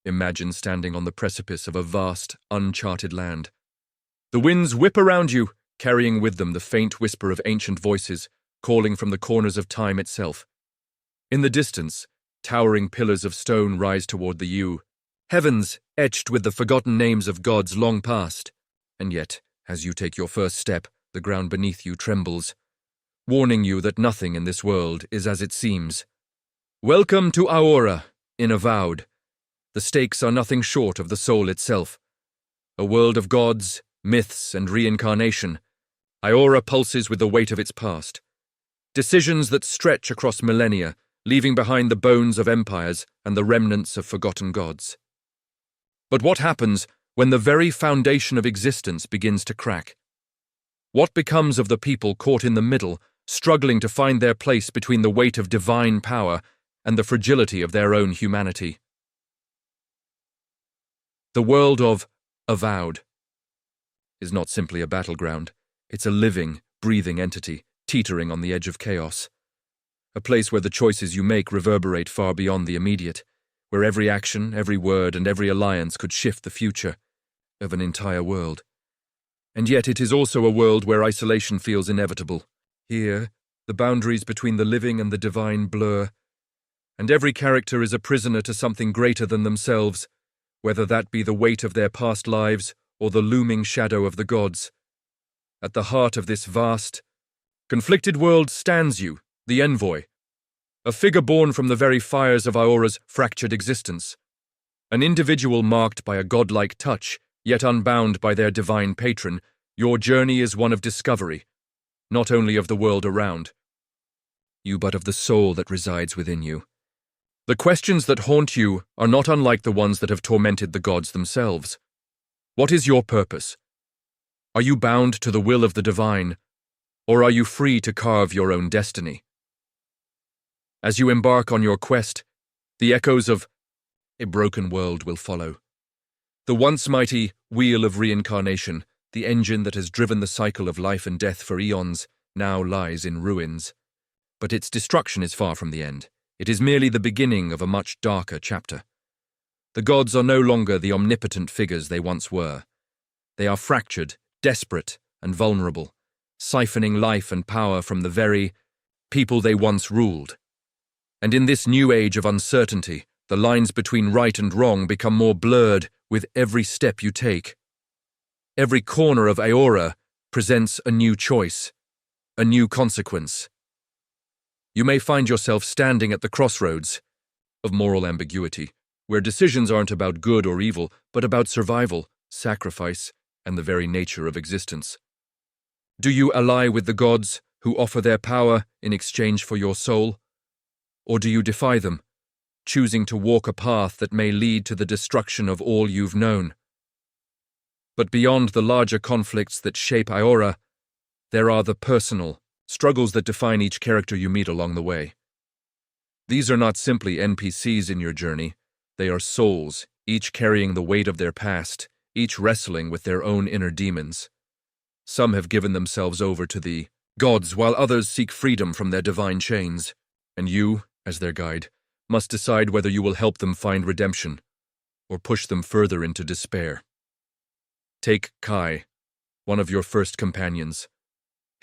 Imagine standing on the precipice of a vast, uncharted land. The winds whip around you, carrying with them the faint whisper of ancient voices, calling from the corners of time itself. In the distance, towering pillars of stone rise toward the you, heavens etched with the forgotten names of gods long past. And yet, as you take your first step, the ground beneath you trembles, warning you that nothing in this world is as it seems. Welcome to Aora, in Avowed. The stakes are nothing short of the soul itself. A world of gods, myths, and reincarnation. Aora pulses with the weight of its past. Decisions that stretch across millennia, leaving behind the bones of empires and the remnants of forgotten gods. But what happens when the very foundation of existence begins to crack? What becomes of the people caught in the middle, struggling to find their place between the weight of divine power and the fragility of their own humanity? The world of Avowed is not simply a battleground. It's a living, breathing entity, teetering on the edge of chaos. A place where the choices you make reverberate far beyond the immediate, where every action, every word, and every alliance could shift the future of an entire world. And yet it is also a world where isolation feels inevitable. Here, the boundaries between the living and the divine blur, and every character is a prisoner to something greater than themselves, whether that be the weight of their past lives or the looming shadow of the gods. At the heart of this vast, conflicted world stands you, the Envoy, a figure born from the very fires of Aora's fractured existence, an individual marked by a godlike touch, yet unbound by their divine patron. Your journey is one of discovery, not only of the world around you, but of the soul that resides within you. The questions that haunt you are not unlike the ones that have tormented the gods themselves. What is your purpose? Are you bound to the will of the divine, or are you free to carve your own destiny? As you embark on your quest, the echoes of a broken world will follow. The once mighty wheel of reincarnation, the engine that has driven the cycle of life and death for eons, now lies in ruins. But its destruction is far from the end. It is merely the beginning of a much darker chapter. The gods are no longer the omnipotent figures they once were. They are fractured, desperate, and vulnerable, siphoning life and power from the very people they once ruled. And in this new age of uncertainty, the lines between right and wrong become more blurred with every step you take. Every corner of Aora presents a new choice, a new consequence. You may find yourself standing at the crossroads of moral ambiguity, where decisions aren't about good or evil, but about survival, sacrifice, and the very nature of existence. Do you ally with the gods who offer their power in exchange for your soul? Or do you defy them, choosing to walk a path that may lead to the destruction of all you've known? But beyond the larger conflicts that shape Aora, there are the personal struggles that define each character you meet along the way. These are not simply NPCs in your journey. They are souls, each carrying the weight of their past, each wrestling with their own inner demons. Some have given themselves over to the gods, while others seek freedom from their divine chains. And you, as their guide, must decide whether you will help them find redemption or push them further into despair. Take Kai, one of your first companions.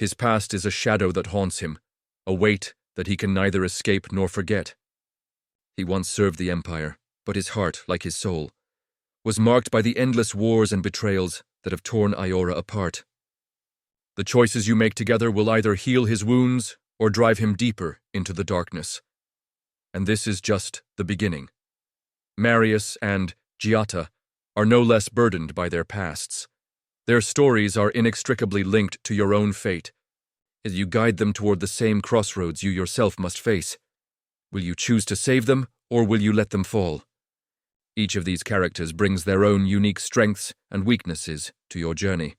His past is a shadow that haunts him, a weight that he can neither escape nor forget. He once served the Empire, but his heart, like his soul, was marked by the endless wars and betrayals that have torn Aora apart. The choices you make together will either heal his wounds or drive him deeper into the darkness. And this is just the beginning. Marius and Giata are no less burdened by their pasts. Their stories are inextricably linked to your own fate, as you guide them toward the same crossroads you yourself must face. Will you choose to save them, or will you let them fall? Each of these characters brings their own unique strengths and weaknesses to your journey.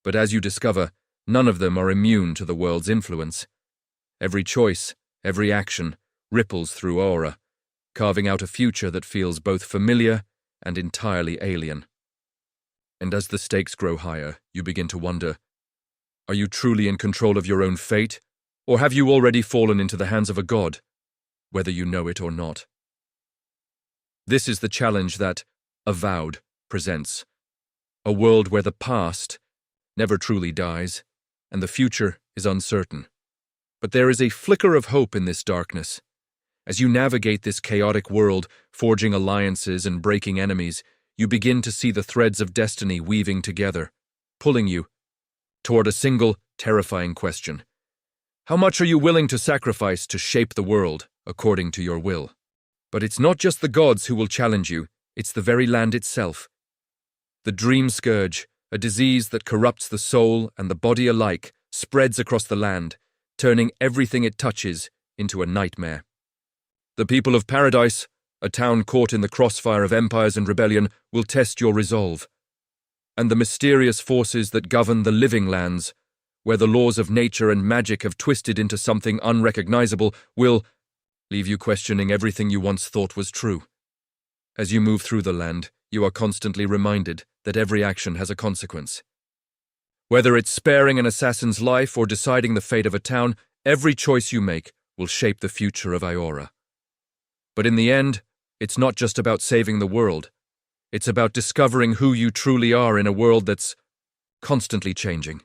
But as you discover, none of them are immune to the world's influence. Every choice, every action, ripples through Aora, carving out a future that feels both familiar and entirely alien. And as the stakes grow higher, you begin to wonder, are you truly in control of your own fate, or have you already fallen into the hands of a god, whether you know it or not? This is the challenge that Avowed presents. A world where the past never truly dies, and the future is uncertain. But there is a flicker of hope in this darkness. As you navigate this chaotic world, forging alliances and breaking enemies, you begin to see the threads of destiny weaving together, pulling you toward a single, terrifying question. How much are you willing to sacrifice to shape the world according to your will? But it's not just the gods who will challenge you, it's the very land itself. The dream scourge, a disease that corrupts the soul and the body alike, spreads across the land, turning everything it touches into a nightmare. The people of Paradise, a town caught in the crossfire of empires and rebellion, will test your resolve. And the mysterious forces that govern the living lands, where the laws of nature and magic have twisted into something unrecognizable, will leave you questioning everything you once thought was true. As you move through the land, you are constantly reminded that every action has a consequence. Whether it's sparing an assassin's life or deciding the fate of a town, every choice you make will shape the future of Aora. But in the end, it's not just about saving the world. It's about discovering who you truly are in a world that's constantly changing.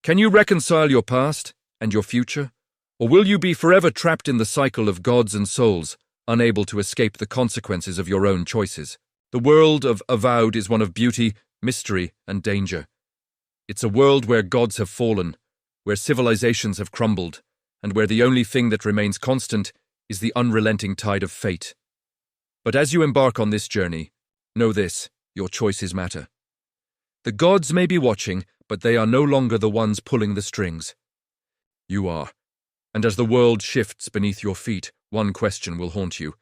Can you reconcile your past and your future? Or will you be forever trapped in the cycle of gods and souls, unable to escape the consequences of your own choices? The world of Avowed is one of beauty, mystery, and danger. It's a world where gods have fallen, where civilizations have crumbled, and where the only thing that remains constant is the unrelenting tide of fate. But as you embark on this journey, know this: your choices matter. The gods may be watching, but they are no longer the ones pulling the strings. You are. And as the world shifts beneath your feet, one question will haunt you.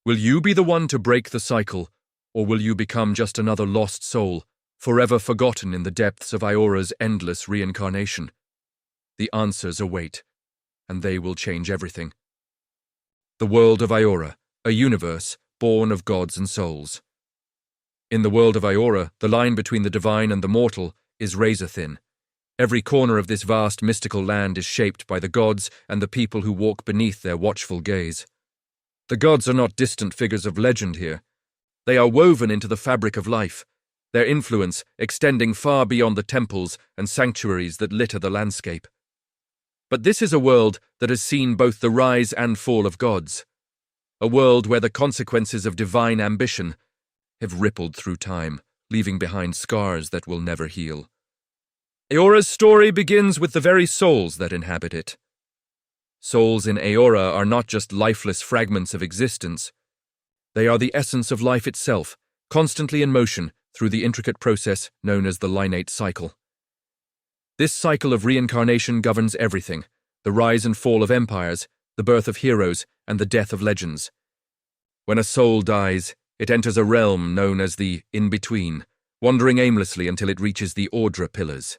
Will you be the one to break the cycle, or will you become just another lost soul, forever forgotten in the depths of Aora's endless reincarnation? The answers await, and they will change everything. The world of Aora, a universe born of gods and souls. In the world of Aora, the line between the divine and the mortal is razor-thin. Every corner of this vast mystical land is shaped by the gods and the people who walk beneath their watchful gaze. The gods are not distant figures of legend here. They are woven into the fabric of life, their influence extending far beyond the temples and sanctuaries that litter the landscape. But this is a world that has seen both the rise and fall of gods, a world where the consequences of divine ambition have rippled through time, leaving behind scars that will never heal. Aora's story begins with the very souls that inhabit it. Souls in Aora are not just lifeless fragments of existence. They are the essence of life itself, constantly in motion through the intricate process known as the lineate cycle. This cycle of reincarnation governs everything: the rise and fall of empires, the birth of heroes, and the death of legends. When a soul dies, it enters a realm known as the in-between, wandering aimlessly until it reaches the Ordra pillars,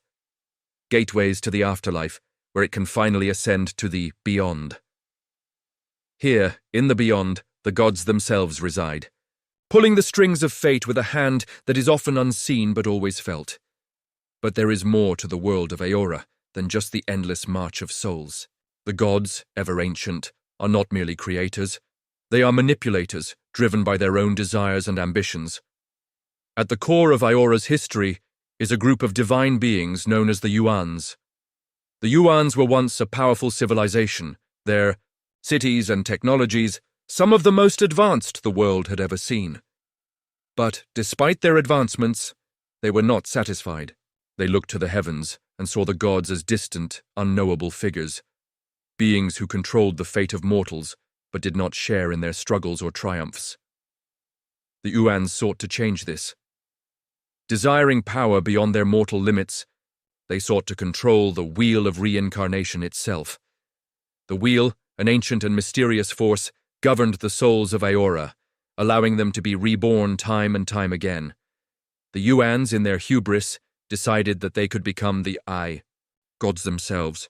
gateways to the afterlife, where it can finally ascend to the beyond. Here, in the beyond, the gods themselves reside, pulling the strings of fate with a hand that is often unseen but always felt. But there is more to the world of Aora than just the endless march of souls. The gods, ever ancient, are not merely creators. They are manipulators, driven by their own desires and ambitions. At the core of Aora's history is a group of divine beings known as the Uans. The Uans were once a powerful civilization, their cities and technologies some of the most advanced the world had ever seen. But despite their advancements, they were not satisfied. They looked to the heavens and saw the gods as distant, unknowable figures, beings who controlled the fate of mortals but did not share in their struggles or triumphs. The Uans sought to change this. Desiring power beyond their mortal limits, they sought to control the wheel of reincarnation itself. The wheel, an ancient and mysterious force, governed the souls of Aora, allowing them to be reborn time and time again. The Uans, in their hubris, decided that they could become the gods themselves.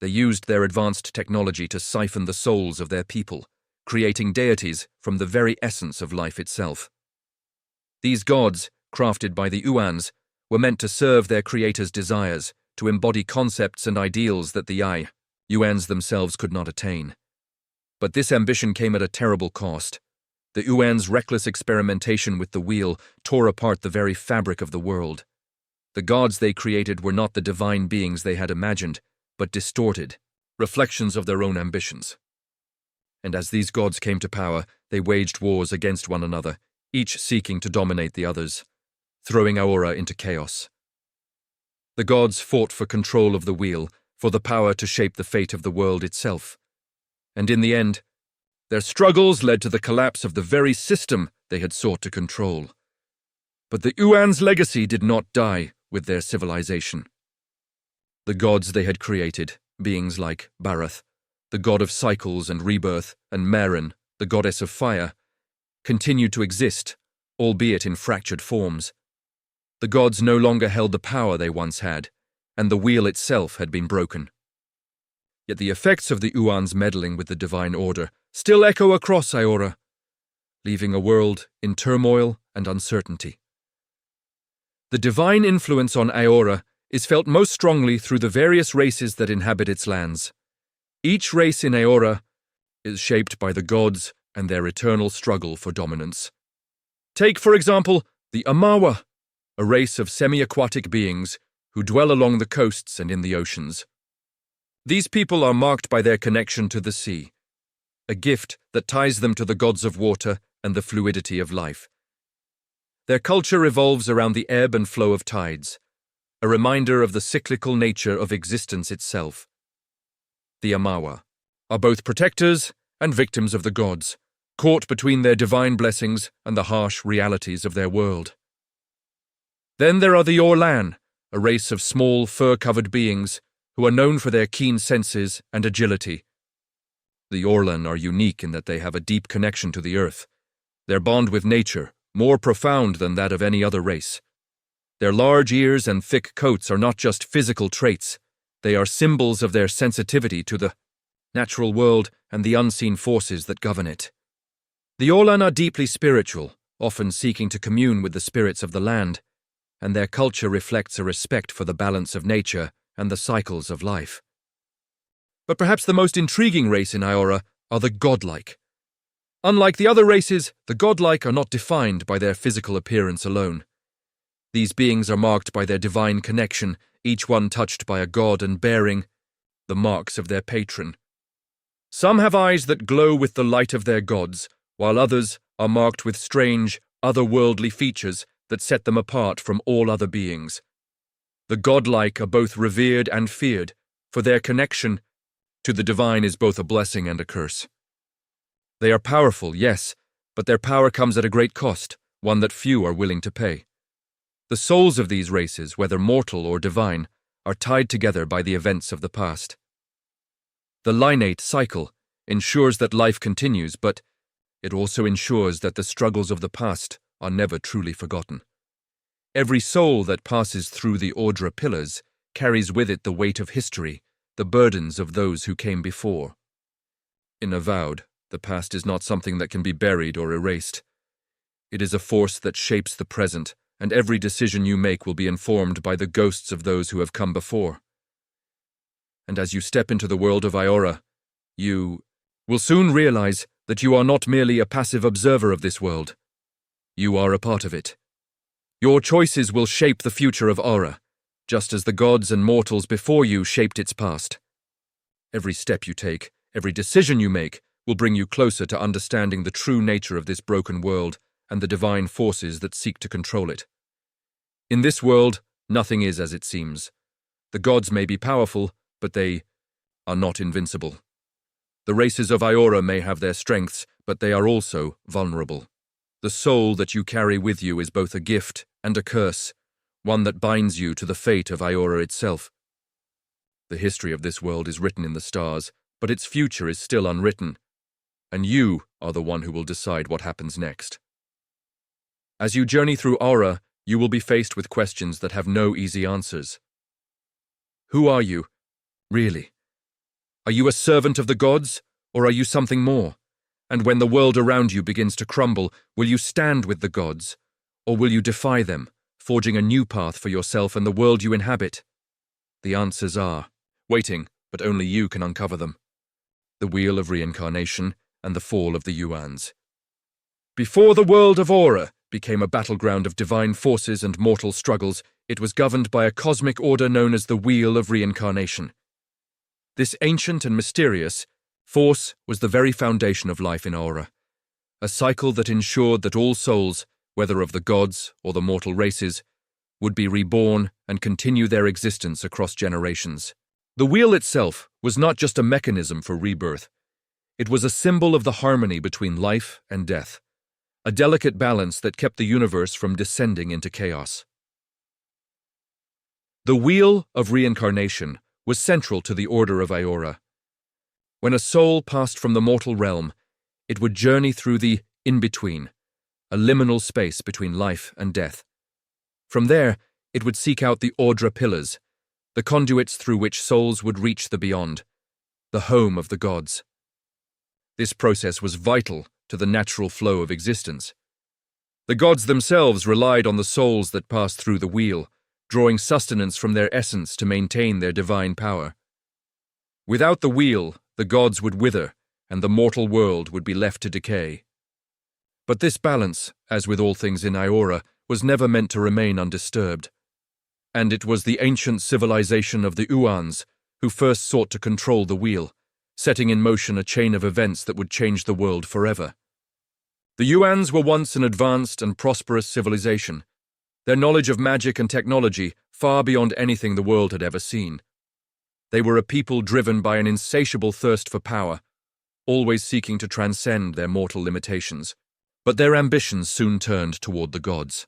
They used their advanced technology to siphon the souls of their people, creating deities from the very essence of life itself. These gods, crafted by the Uans, were meant to serve their creators' desires, to embody concepts and ideals that the Uans themselves could not attain. But this ambition came at a terrible cost. The Uans' reckless experimentation with the wheel tore apart the very fabric of the world. The gods they created were not the divine beings they had imagined, but distorted, reflections of their own ambitions. And as these gods came to power, they waged wars against one another, each seeking to dominate the others, throwing Aora into chaos. The gods fought for control of the wheel, for the power to shape the fate of the world itself. And in the end, their struggles led to the collapse of the very system they had sought to control. But the Uans' legacy did not die with their civilization. The gods they had created, beings like Barath, the god of cycles and rebirth, and Meren, the goddess of fire, continued to exist, albeit in fractured forms. The gods no longer held the power they once had, and the wheel itself had been broken. Yet the effects of the Uans' meddling with the divine order still echo across Aora, leaving a world in turmoil and uncertainty. The divine influence on Aora is felt most strongly through the various races that inhabit its lands. Each race in Aora is shaped by the gods and their eternal struggle for dominance. Take, for example, the Amawa, a race of semi-aquatic beings who dwell along the coasts and in the oceans. These people are marked by their connection to the sea, a gift that ties them to the gods of water and the fluidity of life. Their culture revolves around the ebb and flow of tides, a reminder of the cyclical nature of existence itself. The Amawa are both protectors and victims of the gods, caught between their divine blessings and the harsh realities of their world. Then there are the Orlan, a race of small, fur-covered beings who are known for their keen senses and agility. The Orlan are unique in that they have a deep connection to the earth, their bond with nature more profound than that of any other race. Their large ears and thick coats are not just physical traits, they are symbols of their sensitivity to the natural world and the unseen forces that govern it. The Orlan are deeply spiritual, often seeking to commune with the spirits of the land, and their culture reflects a respect for the balance of nature and the cycles of life. But perhaps the most intriguing race in Aora are the godlike. Unlike the other races, the godlike are not defined by their physical appearance alone. These beings are marked by their divine connection, each one touched by a god and bearing the marks of their patron. Some have eyes that glow with the light of their gods, while others are marked with strange, otherworldly features that set them apart from all other beings. The godlike are both revered and feared, for their connection to the divine is both a blessing and a curse. They are powerful, yes, but their power comes at a great cost, one that few are willing to pay. The souls of these races, whether mortal or divine, are tied together by the events of the past. The lineate cycle ensures that life continues, but it also ensures that the struggles of the past are never truly forgotten. Every soul that passes through the Ordra pillars carries with it the weight of history, the burdens of those who came before. In Avowed, the past is not something that can be buried or erased. It is a force that shapes the present, and every decision you make will be informed by the ghosts of those who have come before. And as you step into the world of Aora, you will soon realize that you are not merely a passive observer of this world. You are a part of it. Your choices will shape the future of Aora, just as the gods and mortals before you shaped its past. Every step you take, every decision you make, will bring you closer to understanding the true nature of this broken world and the divine forces that seek to control it. In this world, nothing is as it seems. The gods may be powerful, but they are not invincible. The races of Aora may have their strengths, but they are also vulnerable. The soul that you carry with you is both a gift and a curse, one that binds you to the fate of Aora itself. The history of this world is written in the stars, but its future is still unwritten, and you are the one who will decide what happens next. As you journey through Aora, you will be faced with questions that have no easy answers. Who are you, really? Are you a servant of the gods, or are you something more? And when the world around you begins to crumble, will you stand with the gods, or will you defy them, forging a new path for yourself and the world you inhabit? The answers are waiting, but only you can uncover them. The wheel of reincarnation and the fall of the Uans. Before the world of Aora became a battleground of divine forces and mortal struggles, it was governed by a cosmic order known as the Wheel of Reincarnation. This ancient and mysterious force was the very foundation of life in Aora, a cycle that ensured that all souls, whether of the gods or the mortal races, would be reborn and continue their existence across generations. The wheel itself was not just a mechanism for rebirth. It was a symbol of the harmony between life and death, a delicate balance that kept the universe from descending into chaos. The Wheel of Reincarnation was central to the order of Aora. When a soul passed from the mortal realm, it would journey through the in-between, a liminal space between life and death. From there, it would seek out the Ordra pillars, the conduits through which souls would reach the beyond, the home of the gods. This process was vital to the natural flow of existence. The gods themselves relied on the souls that passed through the wheel, drawing sustenance from their essence to maintain their divine power. Without the wheel, the gods would wither, and the mortal world would be left to decay. But this balance, as with all things in Aora, was never meant to remain undisturbed. And it was the ancient civilization of the Uans who first sought to control the wheel, setting in motion a chain of events that would change the world forever. The Uans were once an advanced and prosperous civilization, their knowledge of magic and technology far beyond anything the world had ever seen. They were a people driven by an insatiable thirst for power, always seeking to transcend their mortal limitations. But their ambitions soon turned toward the gods.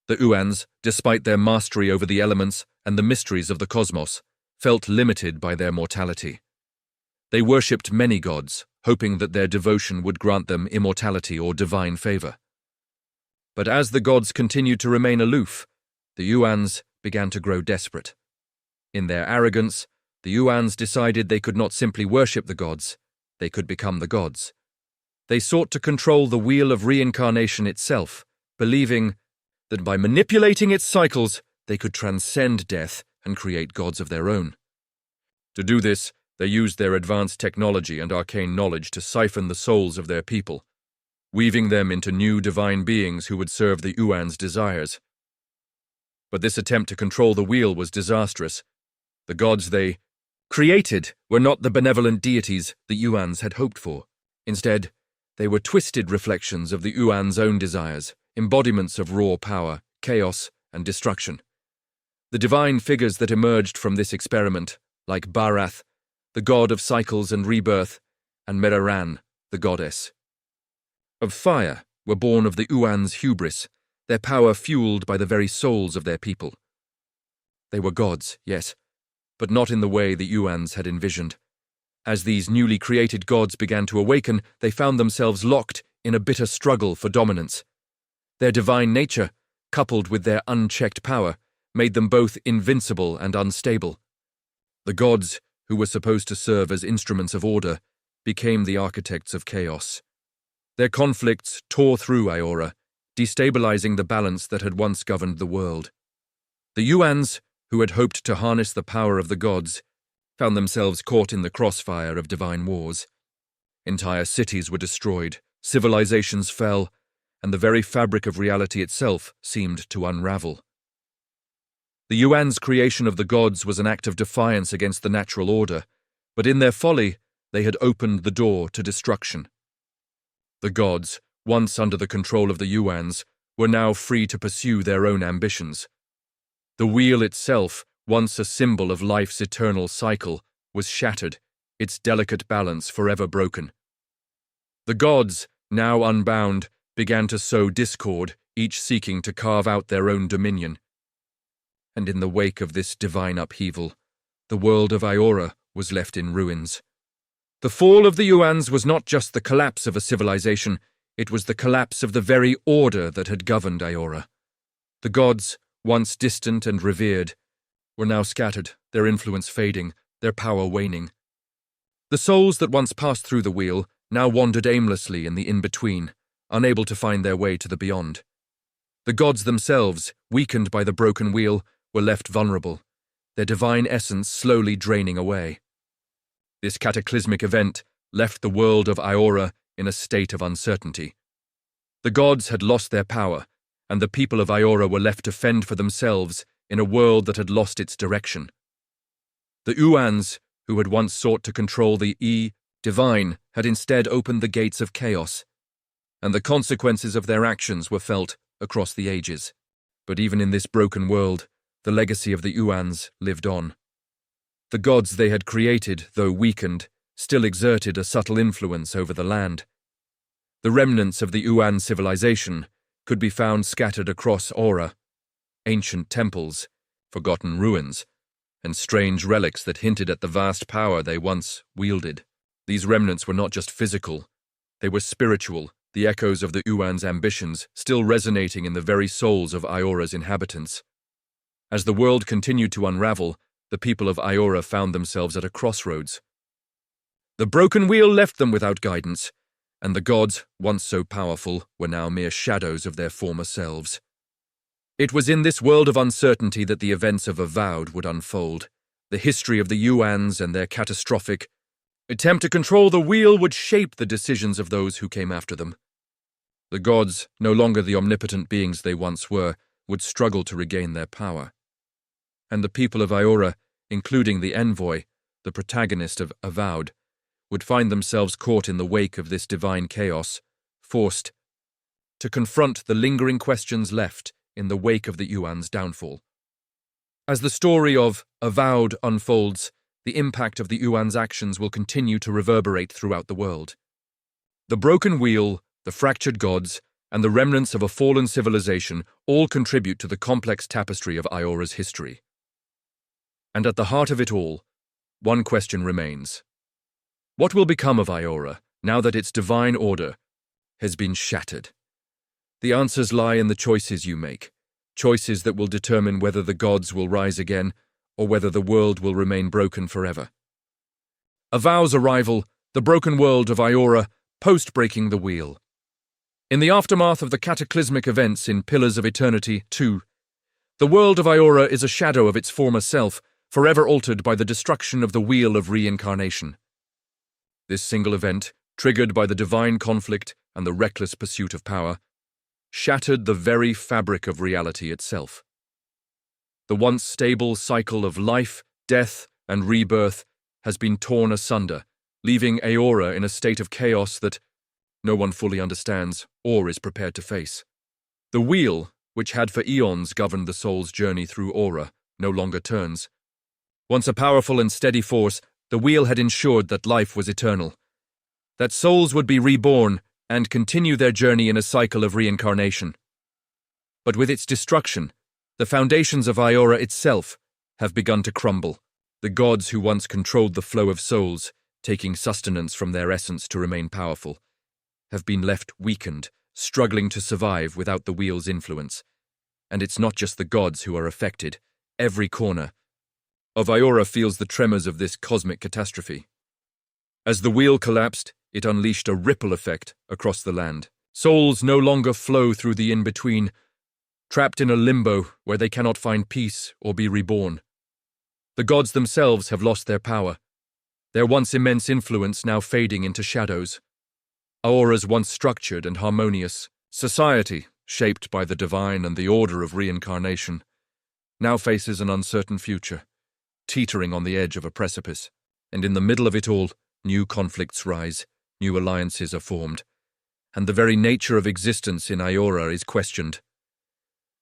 The Uans, despite their mastery over the elements and the mysteries of the cosmos, felt limited by their mortality. They worshipped many gods, hoping that their devotion would grant them immortality or divine favor. But as the gods continued to remain aloof, the Uans began to grow desperate. In their arrogance, the Uans decided they could not simply worship the gods, they could become the gods. They sought to control the Wheel of Reincarnation itself, believing that by manipulating its cycles, they could transcend death and create gods of their own. To do this, they used their advanced technology and arcane knowledge to siphon the souls of their people, weaving them into new divine beings who would serve the Uans' desires. But this attempt to control the wheel was disastrous. The gods they created were not the benevolent deities the Uans had hoped for. Instead, they were twisted reflections of the Uans' own desires, embodiments of raw power, chaos, and destruction. The divine figures that emerged from this experiment, like Barath, the god of cycles and rebirth, and Meraran, the goddess of fire, were born of the Uans' hubris, their power fueled by the very souls of their people. They were gods, yes, but not in the way the Uans had envisioned. As these newly created gods began to awaken, they found themselves locked in a bitter struggle for dominance. Their divine nature, coupled with their unchecked power, made them both invincible and unstable. The gods, who were supposed to serve as instruments of order, became the architects of chaos. Their conflicts tore through Aora, destabilizing the balance that had once governed the world. The Uans, who had hoped to harness the power of the gods, found themselves caught in the crossfire of divine wars. Entire cities were destroyed, civilizations fell, and the very fabric of reality itself seemed to unravel. The Uans' creation of the gods was an act of defiance against the natural order, but in their folly, they had opened the door to destruction. The gods, once under the control of the Uans, were now free to pursue their own ambitions. The wheel itself, once a symbol of life's eternal cycle, was shattered, its delicate balance forever broken. The gods, now unbound, began to sow discord, each seeking to carve out their own dominion. And in the wake of this divine upheaval, the world of Aora was left in ruins. The fall of the Uans was not just the collapse of a civilization, it was the collapse of the very order that had governed Aora. The gods, once distant and revered, were now scattered, their influence fading, their power waning. The souls that once passed through the wheel now wandered aimlessly in the in-between, unable to find their way to the beyond. The gods themselves, weakened by the broken wheel, were left vulnerable, their divine essence slowly draining away. This cataclysmic event left the world of Aora in a state of uncertainty. The gods had lost their power, and the people of Aora were left to fend for themselves in a world that had lost its direction. The Uans, who had once sought to control the divine, had instead opened the gates of chaos, and the consequences of their actions were felt across the ages. But even in this broken world, the legacy of the Uans lived on. The gods they had created, though weakened, still exerted a subtle influence over the land. The remnants of the Uan civilization could be found scattered across Aora, ancient temples, forgotten ruins, and strange relics that hinted at the vast power they once wielded. These remnants were not just physical, they were spiritual, the echoes of the Uans' ambitions still resonating in the very souls of Aora's inhabitants. As the world continued to unravel, the people of Aora found themselves at a crossroads. The broken wheel left them without guidance, and the gods, once so powerful, were now mere shadows of their former selves. It was in this world of uncertainty that the events of Avowed would unfold. The history of the Uans and their catastrophic attempt to control the wheel would shape the decisions of those who came after them. The gods, no longer the omnipotent beings they once were, would struggle to regain their power. And the people of Aora, including the Envoy, the protagonist of Avowed, would find themselves caught in the wake of this divine chaos, forced to confront the lingering questions left in the wake of the Uans' downfall. As the story of Avowed unfolds, the impact of the Uans' actions will continue to reverberate throughout the world. The broken wheel, the fractured gods, and the remnants of a fallen civilization all contribute to the complex tapestry of Aora's history. And at the heart of it all, one question remains. What will become of Aora now that its divine order has been shattered? The answers lie in the choices you make, choices that will determine whether the gods will rise again or whether the world will remain broken forever. Avowed's arrival, the broken world of Aora, post-breaking the wheel. In the aftermath of the cataclysmic events in Pillars of Eternity 2, the world of Aora is a shadow of its former self, forever altered by the destruction of the Wheel of Reincarnation. This single event, triggered by the divine conflict and the reckless pursuit of power, shattered the very fabric of reality itself. The once stable cycle of life, death, and rebirth has been torn asunder, leaving Aora in a state of chaos that no one fully understands or is prepared to face. The wheel, which had for eons governed the soul's journey through Aora, no longer turns. Once a powerful and steady force, the wheel had ensured that life was eternal, that souls would be reborn and continue their journey in a cycle of reincarnation. But with its destruction, the foundations of Aora itself have begun to crumble. The gods who once controlled the flow of souls, taking sustenance from their essence to remain powerful, have been left weakened, struggling to survive without the wheel's influence. And it's not just the gods who are affected. Every corner of Aora feels the tremors of this cosmic catastrophe. As the wheel collapsed, it unleashed a ripple effect across the land. Souls no longer flow through the in-between, trapped in a limbo where they cannot find peace or be reborn. The gods themselves have lost their power, their once immense influence now fading into shadows. Aora's once structured and harmonious society, shaped by the divine and the order of reincarnation, now faces an uncertain future, teetering on the edge of a precipice. And in the middle of it all, new conflicts rise, new alliances are formed, and the very nature of existence in Aora is questioned.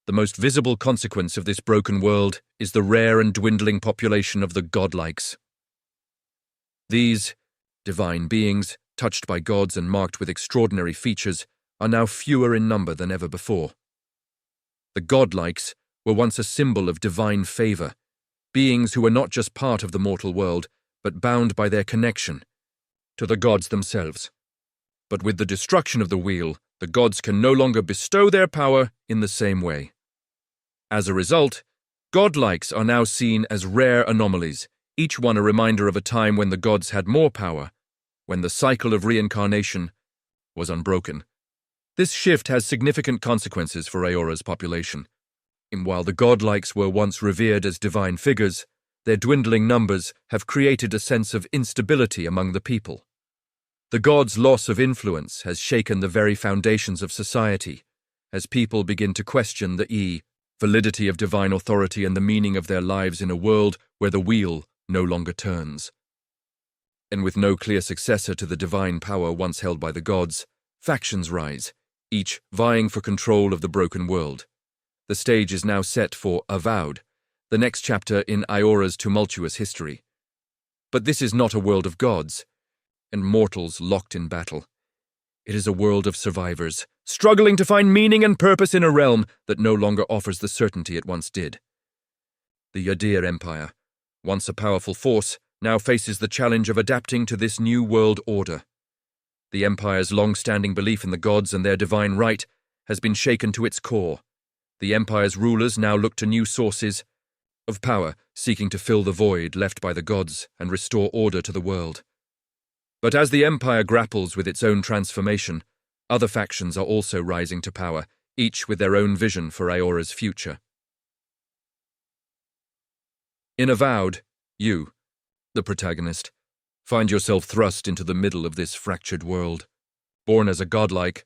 The most visible consequence of this broken world is the rare and dwindling population of the godlikes. These divine beings, touched by gods and marked with extraordinary features, are now fewer in number than ever before. The godlikes were once a symbol of divine favor, beings who were not just part of the mortal world, but bound by their connection to the gods themselves. But with the destruction of the wheel, the gods can no longer bestow their power in the same way. As a result, godlikes are now seen as rare anomalies, each one a reminder of a time when the gods had more power, when the cycle of reincarnation was unbroken. This shift has significant consequences for Aora's population. While the godlikes were once revered as divine figures, their dwindling numbers have created a sense of instability among the people. The gods' loss of influence has shaken the very foundations of society, as people begin to question the validity of divine authority and the meaning of their lives in a world where the wheel no longer turns. And with no clear successor to the divine power once held by the gods, factions rise, each vying for control of the broken world. The stage is now set for Avowed, the next chapter in Aora's tumultuous history. But this is not a world of gods and mortals locked in battle. It is a world of survivors, struggling to find meaning and purpose in a realm that no longer offers the certainty it once did. The Yadir Empire, once a powerful force, now faces the challenge of adapting to this new world order. The Empire's long-standing belief in the gods and their divine right has been shaken to its core. The Empire's rulers now look to new sources of power, seeking to fill the void left by the gods and restore order to the world. But as the Empire grapples with its own transformation, other factions are also rising to power, each with their own vision for Aora's future. In Avowed, you, the protagonist, find yourself thrust into the middle of this fractured world. Born as a godlike,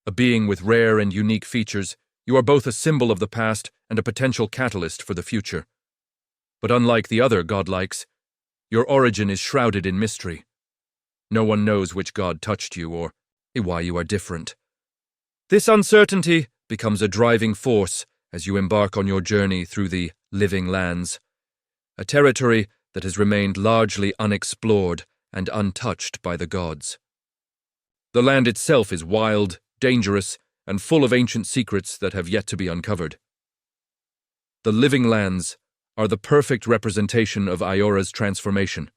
a being with rare and unique features, you are both a symbol of the past and a potential catalyst for the future. But unlike the other godlikes, your origin is shrouded in mystery. No one knows which god touched you or why you are different. This uncertainty becomes a driving force as you embark on your journey through the Living Lands, a territory that has remained largely unexplored and untouched by the gods. The land itself is wild, dangerous, and full of ancient secrets that have yet to be uncovered. The Living Lands are the perfect representation of Aora's transformation.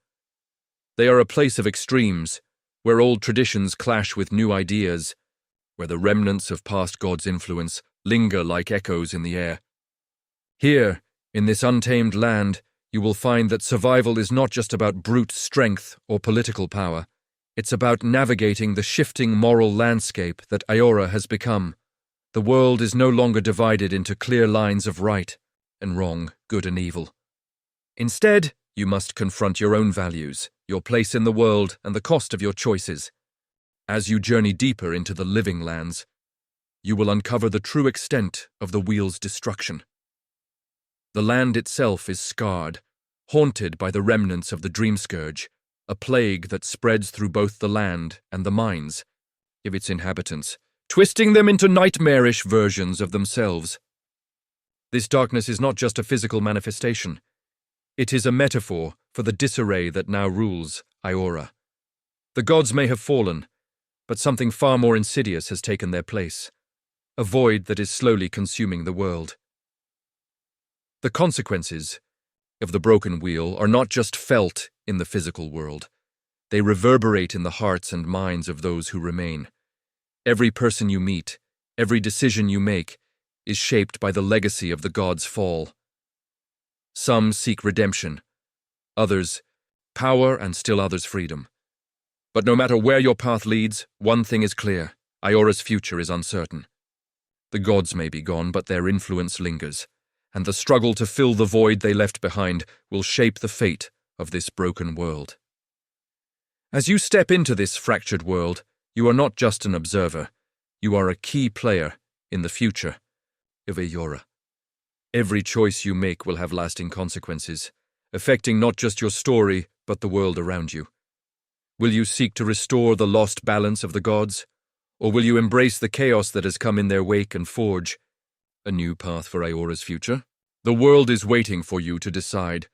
They are a place of extremes, where old traditions clash with new ideas, where the remnants of past gods' influence linger like echoes in the air. Here, in this untamed land, you will find that survival is not just about brute strength or political power. It's about navigating the shifting moral landscape that Aora has become. The world is no longer divided into clear lines of right and wrong, good and evil. Instead, you must confront your own values, your place in the world, and the cost of your choices. As you journey deeper into the Living Lands, you will uncover the true extent of the wheel's destruction. The land itself is scarred, haunted by the remnants of the Dream Scourge, a plague that spreads through both the land and the minds of its inhabitants, twisting them into nightmarish versions of themselves. This darkness is not just a physical manifestation. It is a metaphor for the disarray that now rules Aora. The gods may have fallen, but something far more insidious has taken their place, a void that is slowly consuming the world. The consequences of the broken wheel are not just felt in the physical world. They reverberate in the hearts and minds of those who remain. Every person you meet, every decision you make, is shaped by the legacy of the gods' fall. Some seek redemption, others power, and still others freedom. But no matter where your path leads, one thing is clear: Aora's future is uncertain. The gods may be gone, but their influence lingers, and the struggle to fill the void they left behind will shape the fate of this broken world. As you step into this fractured world, you are not just an observer, you are a key player in the future of Aora. Every choice you make will have lasting consequences, affecting not just your story, but the world around you. Will you seek to restore the lost balance of the gods, or will you embrace the chaos that has come in their wake and forge a new path for Aora's future? The world is waiting for you to decide.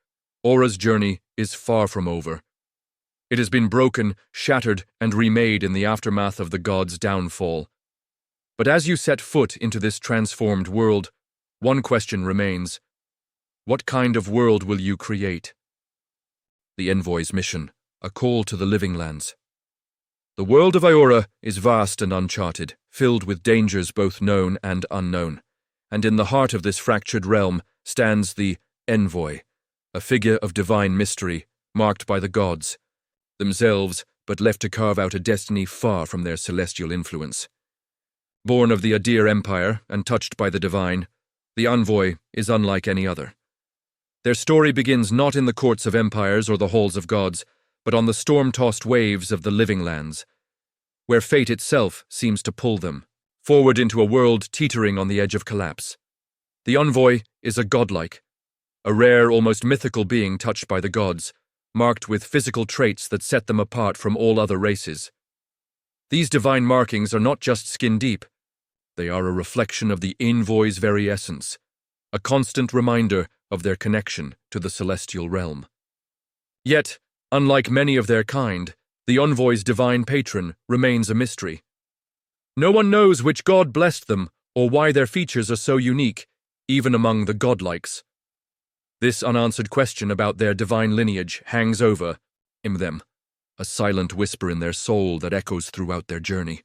Aora's journey is far from over. It has been broken, shattered, and remade in the aftermath of the gods' downfall. But as you set foot into this transformed world, one question remains: what kind of world will you create? The Envoy's mission, a call to the Living Lands. The world of Aora is vast and uncharted, filled with dangers both known and unknown. And in the heart of this fractured realm stands the Envoy, a figure of divine mystery, marked by the gods themselves, but left to carve out a destiny far from their celestial influence. Born of the Yadir Empire and touched by the divine, the Envoy is unlike any other. Their story begins not in the courts of empires or the halls of gods, but on the storm-tossed waves of the living lands, where fate itself seems to pull them, forward into a world teetering on the edge of collapse. The Envoy is a godlike, a rare, almost mythical being touched by the gods, marked with physical traits that set them apart from all other races. These divine markings are not just skin-deep, they are a reflection of the Envoy's very essence, a constant reminder of their connection to the celestial realm. Yet, unlike many of their kind, the Envoy's divine patron remains a mystery. No one knows which god blessed them or why their features are so unique, even among the godlikes. This unanswered question about their divine lineage hangs over them, a silent whisper in their soul that echoes throughout their journey.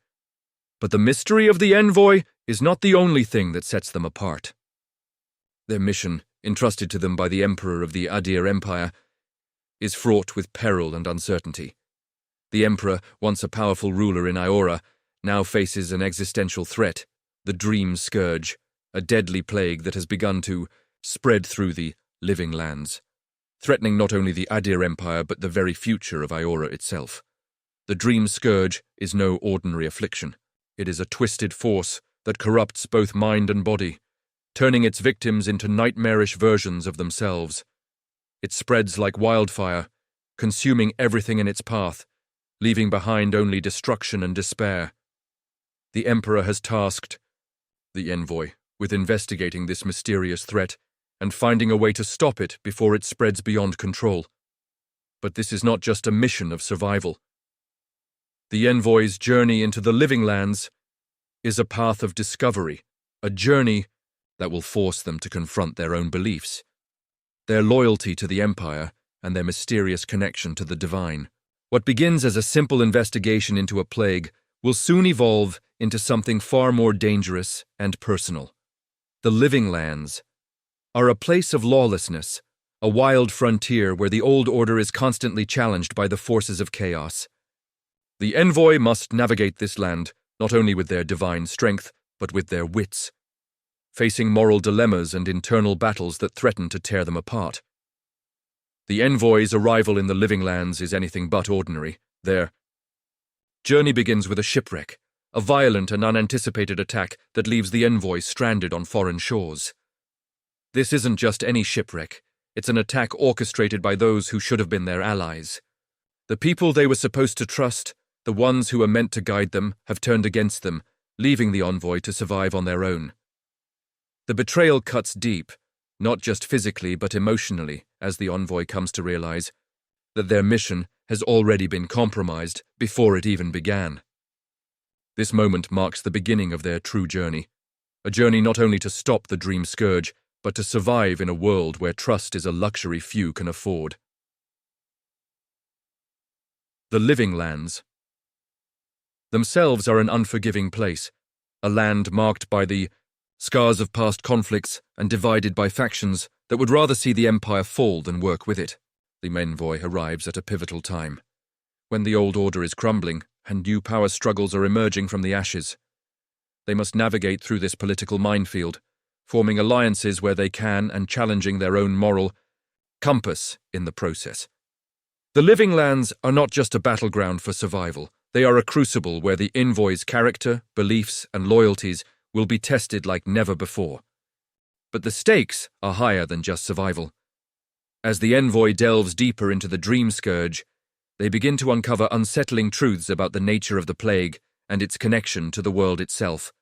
But the mystery of the Envoy is not the only thing that sets them apart. Their mission, entrusted to them by the Emperor of the Adir Empire, is fraught with peril and uncertainty. The Emperor, once a powerful ruler in Aora, now faces an existential threat, the Dream Scourge, a deadly plague that has begun to spread through the living lands, threatening not only the Adir Empire but the very future of Aora itself. The Dream Scourge is no ordinary affliction. It is a twisted force that corrupts both mind and body, turning its victims into nightmarish versions of themselves. It spreads like wildfire, consuming everything in its path, leaving behind only destruction and despair. The Emperor has tasked the Envoy with investigating this mysterious threat and finding a way to stop it before it spreads beyond control. But this is not just a mission of survival. The Envoy's journey into the living lands is a path of discovery, a journey that will force them to confront their own beliefs, their loyalty to the Empire, and their mysterious connection to the divine. What begins as a simple investigation into a plague will soon evolve into something far more dangerous and personal. The living lands are a place of lawlessness, a wild frontier where the old order is constantly challenged by the forces of chaos. The Envoy must navigate this land not only with their divine strength, but with their wits, facing moral dilemmas and internal battles that threaten to tear them apart. The Envoy's arrival in the living lands is anything but ordinary. Their journey begins with a shipwreck, a violent and unanticipated attack that leaves the Envoy stranded on foreign shores. This isn't just any shipwreck, it's an attack orchestrated by those who should have been their allies. The people they were supposed to trust, the ones who were meant to guide them, have turned against them, leaving the Envoy to survive on their own. The betrayal cuts deep, not just physically but emotionally, as the Envoy comes to realize that their mission has already been compromised before it even began. This moment marks the beginning of their true journey, a journey not only to stop the Dream Scourge, but to survive in a world where trust is a luxury few can afford. The living lands themselves are an unforgiving place, a land marked by the scars of past conflicts and divided by factions that would rather see the Empire fall than work with it. The Envoy arrives at a pivotal time, when the old order is crumbling and new power struggles are emerging from the ashes. They must navigate through this political minefield, forming alliances where they can and challenging their own moral compass in the process. The living lands are not just a battleground for survival, they are a crucible where the Envoy's character, beliefs, and loyalties will be tested like never before. But the stakes are higher than just survival. As the Envoy delves deeper into the Dream Scourge, they begin to uncover unsettling truths about the nature of the plague and its connection to the world itself.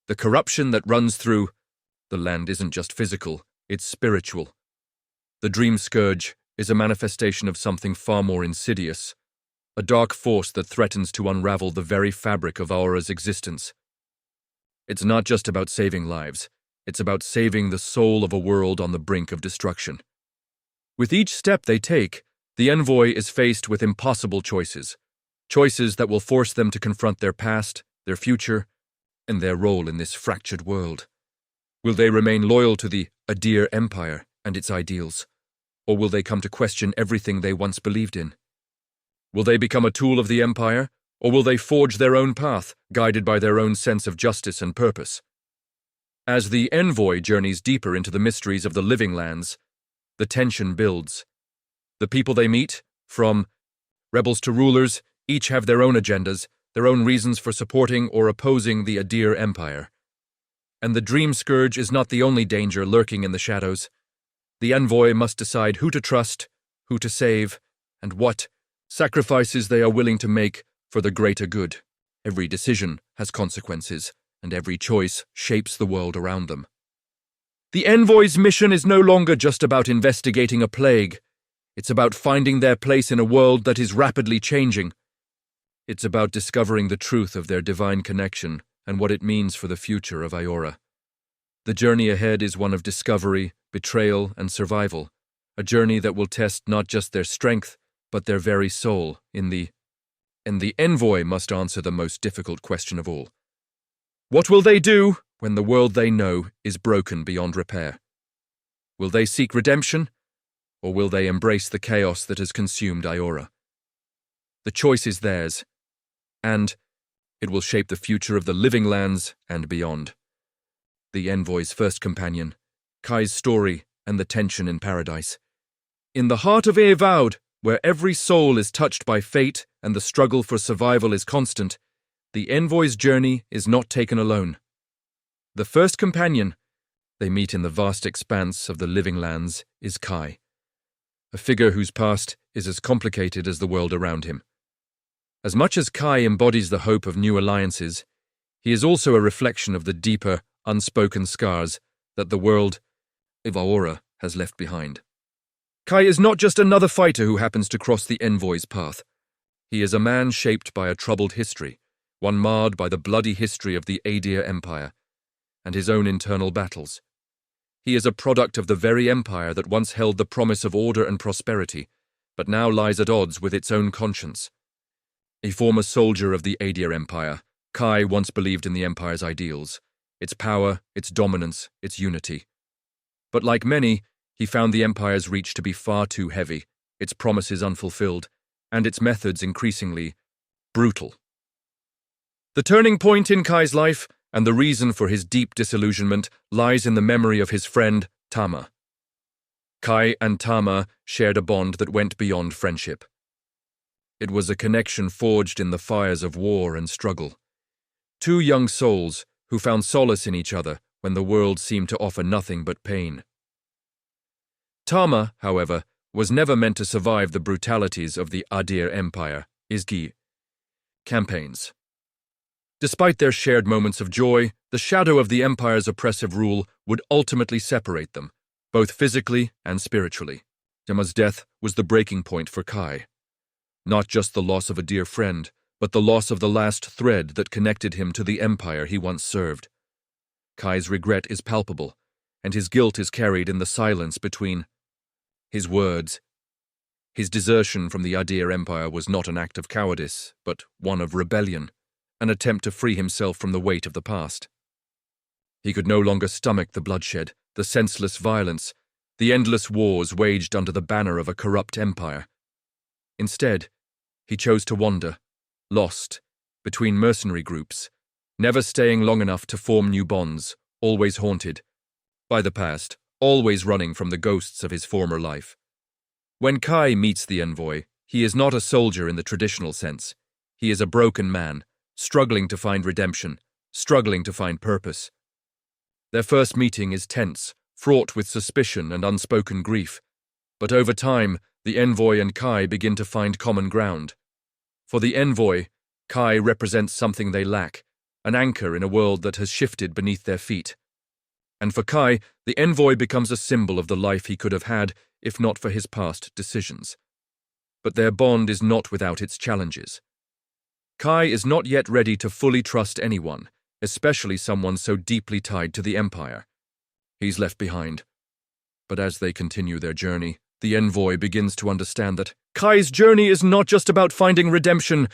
The corruption that runs through the land isn't just physical, it's spiritual. The Dream Scourge is a manifestation of something far more insidious, a dark force that threatens to unravel the very fabric of Aora's existence. It's not just about saving lives, it's about saving the soul of a world on the brink of destruction. With each step they take, the Envoy is faced with impossible choices that will force them to confront their past, their future, and their role in this fractured world. Will they remain loyal to the Adir Empire and its ideals, or will they come to question everything they once believed in? Will they become a tool of the Empire, or will they forge their own path, guided by their own sense of justice and purpose? As the Envoy journeys deeper into the mysteries of the living lands, the tension builds. The people they meet, From rebels to rulers, each have their own agendas, their own reasons for supporting or opposing the Adir Empire. And the Dream Scourge is not the only danger lurking in the shadows. The Envoy must decide who to trust, who to save, and what sacrifices they are willing to make for the greater good. Every decision has consequences, and every choice shapes the world around them. The Envoy's mission is no longer just about investigating a plague. It's about finding their place in a world that is rapidly changing. It's about discovering the truth of their divine connection and what it means for the future of Aora. The journey ahead is one of discovery, betrayal, and survival, a journey that will test not just their strength, but their very soul And the Envoy must answer the most difficult question of all. What will they do when the world they know is broken beyond repair? Will they seek redemption, or will they embrace the chaos that has consumed Aora? The choice is theirs, and it will shape the future of the living lands and beyond. The Envoy's first companion, Kai's story and the tension in paradise. In the heart of Avowed, where every soul is touched by fate and the struggle for survival is constant, the Envoy's journey is not taken alone. The first companion they meet in the vast expanse of the living lands is Kai, a figure whose past is as complicated as the world around him. As much as Kai embodies the hope of new alliances, he is also a reflection of the deeper, unspoken scars that the world of Aora has left behind. Kai is not just another fighter who happens to cross the Envoy's path. He is a man shaped by a troubled history, one marred by the bloody history of the Adir Empire and his own internal battles. He is a product of the very empire that once held the promise of order and prosperity, but now lies at odds with its own conscience. A former soldier of the Adir Empire, Kai once believed in the empire's ideals, its power, its dominance, its unity. But like many, he found the empire's reach to be far too heavy, its promises unfulfilled, and its methods increasingly brutal. The turning point in Kai's life, and the reason for his deep disillusionment, lies in the memory of his friend, Tama. Kai and Tama shared a bond that went beyond friendship. It was a connection forged in the fires of war and struggle. Two young souls who found solace in each other when the world seemed to offer nothing but pain. Tama, however, was never meant to survive the brutalities of the Adir Empire, campaigns. Despite their shared moments of joy, the shadow of the empire's oppressive rule would ultimately separate them, both physically and spiritually. Tama's death was the breaking point for Kai. Not just the loss of a dear friend, but the loss of the last thread that connected him to the empire he once served. Kai's regret is palpable, and his guilt is carried in the silence between his words. His desertion from the Adir Empire was not an act of cowardice, but one of rebellion, an attempt to free himself from the weight of the past. He could no longer stomach the bloodshed, the senseless violence, the endless wars waged under the banner of a corrupt empire. Instead, he chose to wander, lost, between mercenary groups, never staying long enough to form new bonds, always haunted by the past, always running from the ghosts of his former life. When Kai meets the Envoy, he is not a soldier in the traditional sense. He is a broken man, struggling to find redemption, struggling to find purpose. Their first meeting is tense, fraught with suspicion and unspoken grief, but over time, the Envoy and Kai begin to find common ground. For the Envoy, Kai represents something they lack, an anchor in a world that has shifted beneath their feet. And for Kai, the Envoy becomes a symbol of the life he could have had if not for his past decisions. But their bond is not without its challenges. Kai is not yet ready to fully trust anyone, especially someone so deeply tied to the Empire. He's left behind. But as they continue their journey, the Envoy begins to understand that Kai's journey is not just about finding redemption.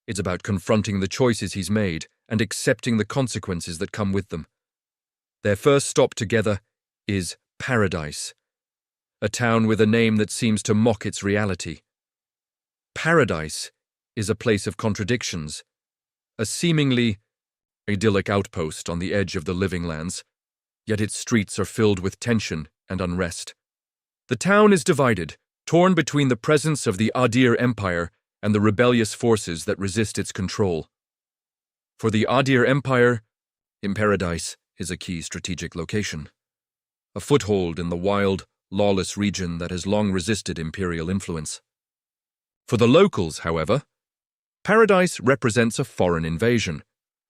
It's about confronting the choices he's made and accepting the consequences that come with them. Their first stop together is Paradise, a town with a name that seems to mock its reality. Paradise is a place of contradictions, a seemingly idyllic outpost on the edge of the living lands, yet its streets are filled with tension and unrest. The town is divided, torn between the presence of the Adir Empire and the rebellious forces that resist its control. For the Adir Empire, in Paradise is a key strategic location, a foothold in the wild, lawless region that has long resisted imperial influence. For the locals, however, Paradise represents a foreign invasion,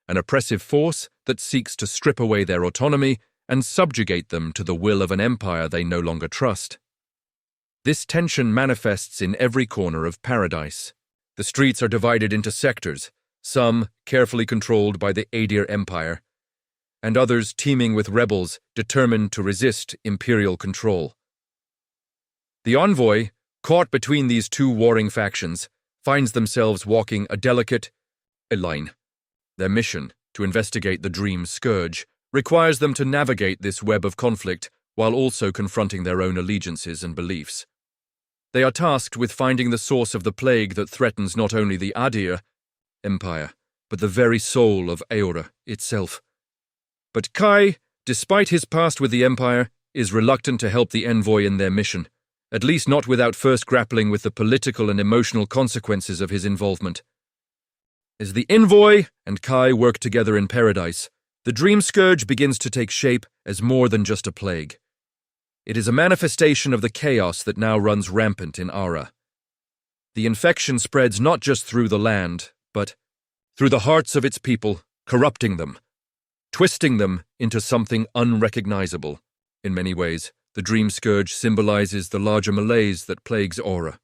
an oppressive force that seeks to strip away their autonomy and subjugate them to the will of an empire they no longer trust. This tension manifests in every corner of Paradise. The streets are divided into sectors, some carefully controlled by the Adir Empire, and others teeming with rebels determined to resist imperial control. The Envoy, caught between these two warring factions, finds themselves walking a delicate line. Their mission, to investigate the Dream Scourge, requires them to navigate this web of conflict while also confronting their own allegiances and beliefs. They are tasked with finding the source of the plague that threatens not only the Adir Empire, but the very soul of Aora itself. But Kai, despite his past with the Empire, is reluctant to help the Envoy in their mission, at least not without first grappling with the political and emotional consequences of his involvement. As the Envoy and Kai work together in Paradise, the Dream Scourge begins to take shape as more than just a plague. It is a manifestation of the chaos that now runs rampant in Aora. The infection spreads not just through the land, but through the hearts of its people, corrupting them, twisting them into something unrecognizable. In many ways, the Dream Scourge symbolizes the larger malaise that plagues Aora,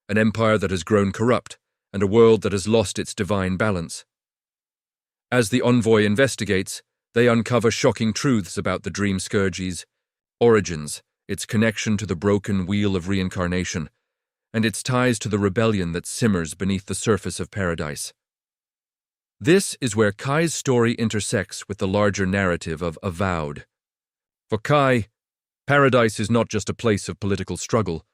an empire that has grown corrupt and a world that has lost its divine balance. As the Envoy investigates, they uncover shocking truths about the Dream Scourge's origins, its connection to the broken wheel of reincarnation, and its ties to the rebellion that simmers beneath the surface of Paradise. This is where Kai's story intersects with the larger narrative of Avowed. For Kai, Paradise is not just a place of political struggle.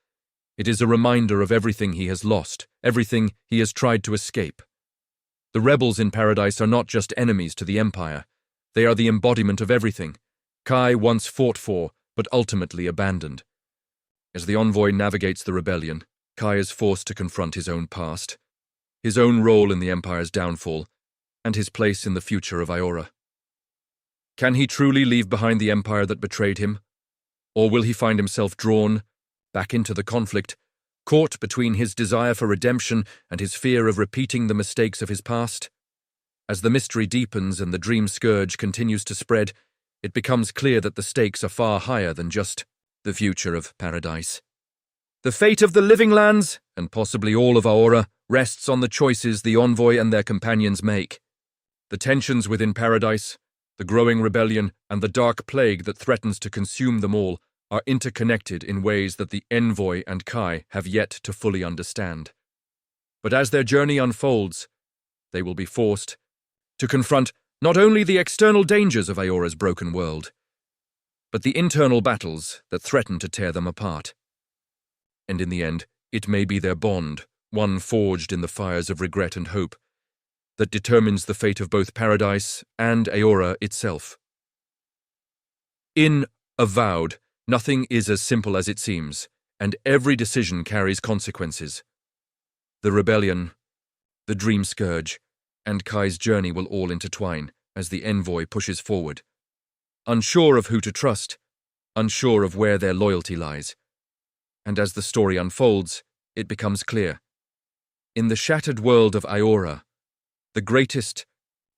It is a reminder of everything he has lost, everything he has tried to escape. The rebels in Paradise are not just enemies to the Empire. They are the embodiment of everything Kai once fought for, but ultimately abandoned. As the Envoy navigates the rebellion, Kai is forced to confront his own past, his own role in the Empire's downfall, and his place in the future of Aora. Can he truly leave behind the Empire that betrayed him? Or will he find himself drawn back into the conflict, caught between his desire for redemption and his fear of repeating the mistakes of his past? As the mystery deepens and the Dream Scourge continues to spread, it becomes clear that the stakes are far higher than just the future of Paradise. The fate of the living lands, and possibly all of Aora, rests on the choices the Envoy and their companions make. The tensions within Paradise, the growing rebellion, and the dark plague that threatens to consume them all are interconnected in ways that the Envoy and Kai have yet to fully understand. But as their journey unfolds, they will be forced to confront not only the external dangers of Aora's broken world, but the internal battles that threaten to tear them apart. And in the end, it may be their bond, one forged in the fires of regret and hope, that determines the fate of both Paradise and Aora itself. In Avowed, nothing is as simple as it seems, and every decision carries consequences. The rebellion, the Dream Scourge, and Kai's journey will all intertwine as the Envoy pushes forward, unsure of who to trust, unsure of where their loyalty lies. And as the story unfolds, it becomes clear. In the shattered world of Aora, the greatest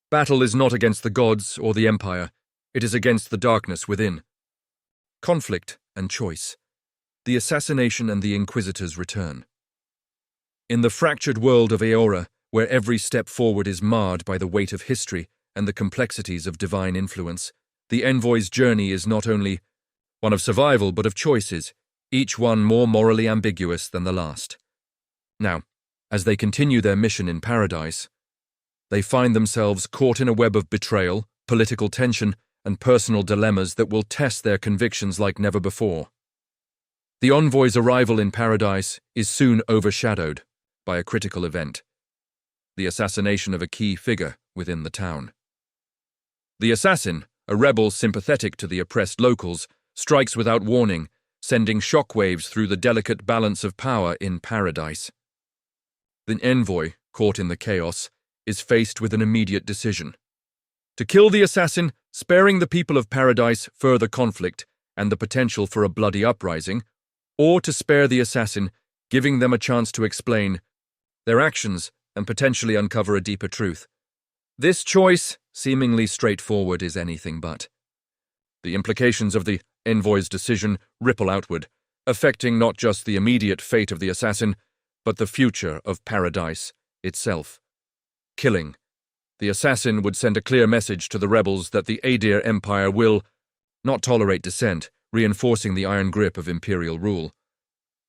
battle is not against the gods or the Empire, it is against the darkness within. Conflict and choice, the Assassination and the Inquisitor's return. In the fractured world of Aora, where every step forward is marred by the weight of history and the complexities of divine influence, the Envoy's journey is not only one of survival but of choices, each one more morally ambiguous than the last. Now, as they continue their mission in Paradise, they find themselves caught in a web of betrayal, political tension, and personal dilemmas that will test their convictions like never before. The Envoy's arrival in Paradise is soon overshadowed by a critical event: the assassination of a key figure within the town. The assassin, a rebel sympathetic to the oppressed locals, strikes without warning, sending shockwaves through the delicate balance of power in paradise. The envoy, caught in the chaos, is faced with an immediate decision: to kill the assassin, sparing the people of paradise further conflict and the potential for a bloody uprising, or to spare the assassin, giving them a chance to explain their actions and potentially uncover a deeper truth. This choice, seemingly straightforward, is anything but. The implications of the envoy's decision ripple outward, affecting not just the immediate fate of the assassin, but the future of paradise itself. Killing the assassin would send a clear message to the rebels that the Adir Empire will not tolerate dissent, reinforcing the iron grip of imperial rule.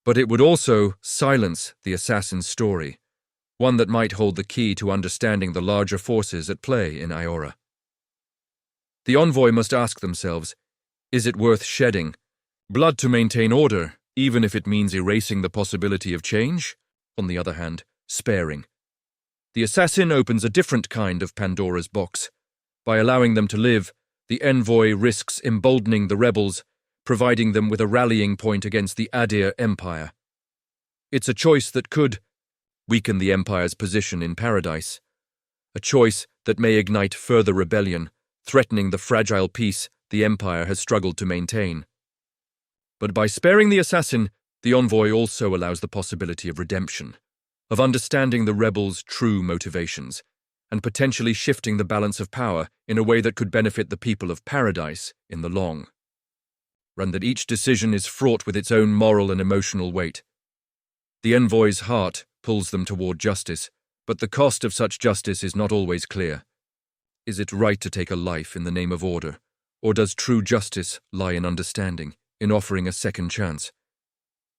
But it would also silence the assassin's story, one that might hold the key to understanding the larger forces at play in Aora. The envoy must ask themselves, is it worth shedding blood to maintain order, even if it means erasing the possibility of change? On the other hand, sparing the assassin opens a different kind of Pandora's box. By allowing them to live, the envoy risks emboldening the rebels, providing them with a rallying point against the Adir Empire. It's a choice that could weaken the Empire's position in paradise, a choice that may ignite further rebellion, threatening the fragile peace the Empire has struggled to maintain. But by sparing the assassin, the envoy also allows the possibility of redemption, of understanding the rebels' true motivations, and potentially shifting the balance of power in a way that could benefit the people of paradise in the long run. That each decision is fraught with its own moral and emotional weight. The envoy's heart pulls them toward justice, but the cost of such justice is not always clear. Is it right to take a life in the name of order, or does true justice lie in understanding, in offering a second chance?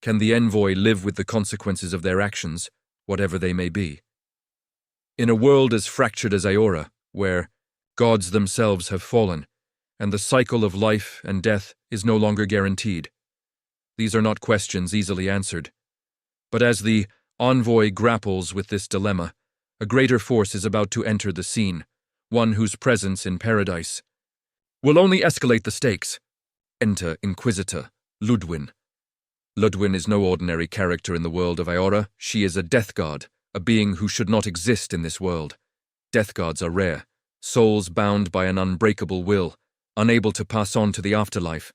Can the envoy live with the consequences of their actions, whatever they may be? In a world as fractured as Aora, where gods themselves have fallen, and the cycle of life and death is no longer guaranteed, these are not questions easily answered. But as the envoy grapples with this dilemma, a greater force is about to enter the scene, one whose presence in paradise will only escalate the stakes. Enter Inquisitor Ludwin. Ludwin is no ordinary character in the world of Aora. She is a death guard, a being who should not exist in this world. Death guards are rare, souls bound by an unbreakable will, unable to pass on to the afterlife,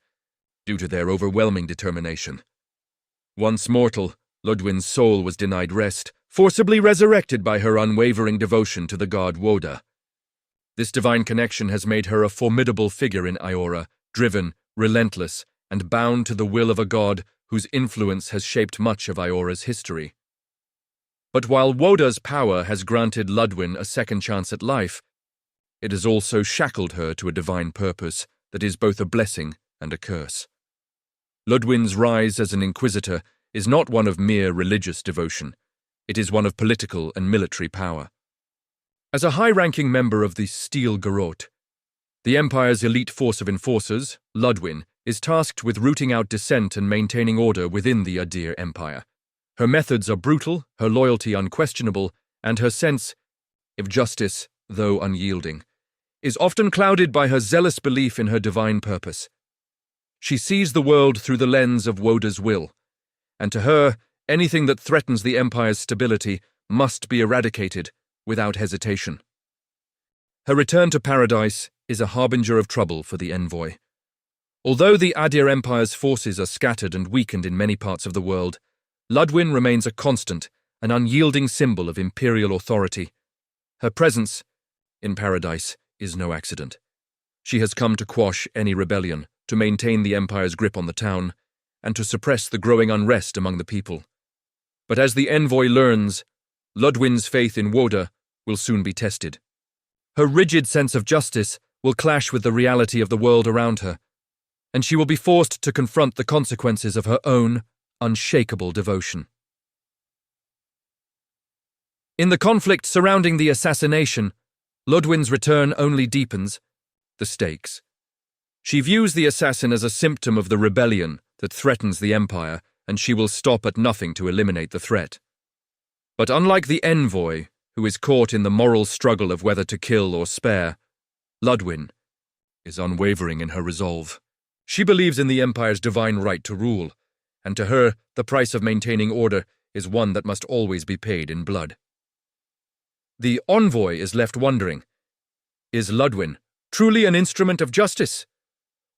due to their overwhelming determination. Once mortal, Ludwin's soul was denied rest, forcibly resurrected by her unwavering devotion to the god Woda. This divine connection has made her a formidable figure in Aora, driven, relentless, and bound to the will of a god whose influence has shaped much of Aora's history. But while Woda's power has granted Ludwin a second chance at life, it has also shackled her to a divine purpose that is both a blessing and a curse. Ludwin's rise as an Inquisitor is not one of mere religious devotion. It is one of political and military power. As a high-ranking member of the Steel Garrote, the Empire's elite force of enforcers, Ludwin is tasked with rooting out dissent and maintaining order within the Adir Empire. Her methods are brutal, her loyalty unquestionable, and her sense of justice, though unyielding, is often clouded by her zealous belief in her divine purpose. She sees the world through the lens of Woda's will, and to her, anything that threatens the Empire's stability must be eradicated without hesitation. Her return to paradise is a harbinger of trouble for the envoy. Although the Adir Empire's forces are scattered and weakened in many parts of the world, Ludwin remains a constant, an unyielding symbol of imperial authority. Her presence in paradise is no accident. She has come to quash any rebellion, to maintain the Empire's grip on the town, and to suppress the growing unrest among the people. But as the envoy learns, Ludwin's faith in Woda will soon be tested. Her rigid sense of justice will clash with the reality of the world around her, and she will be forced to confront the consequences of her own unshakable devotion. In the conflict surrounding the assassination, Ludwin's return only deepens the stakes. She views the assassin as a symptom of the rebellion that threatens the Empire, and she will stop at nothing to eliminate the threat. But unlike the envoy, who is caught in the moral struggle of whether to kill or spare, Ludwin is unwavering in her resolve. She believes in the Empire's divine right to rule, and to her, the price of maintaining order is one that must always be paid in blood. The Envoy is left wondering, is Ludwin truly an instrument of justice?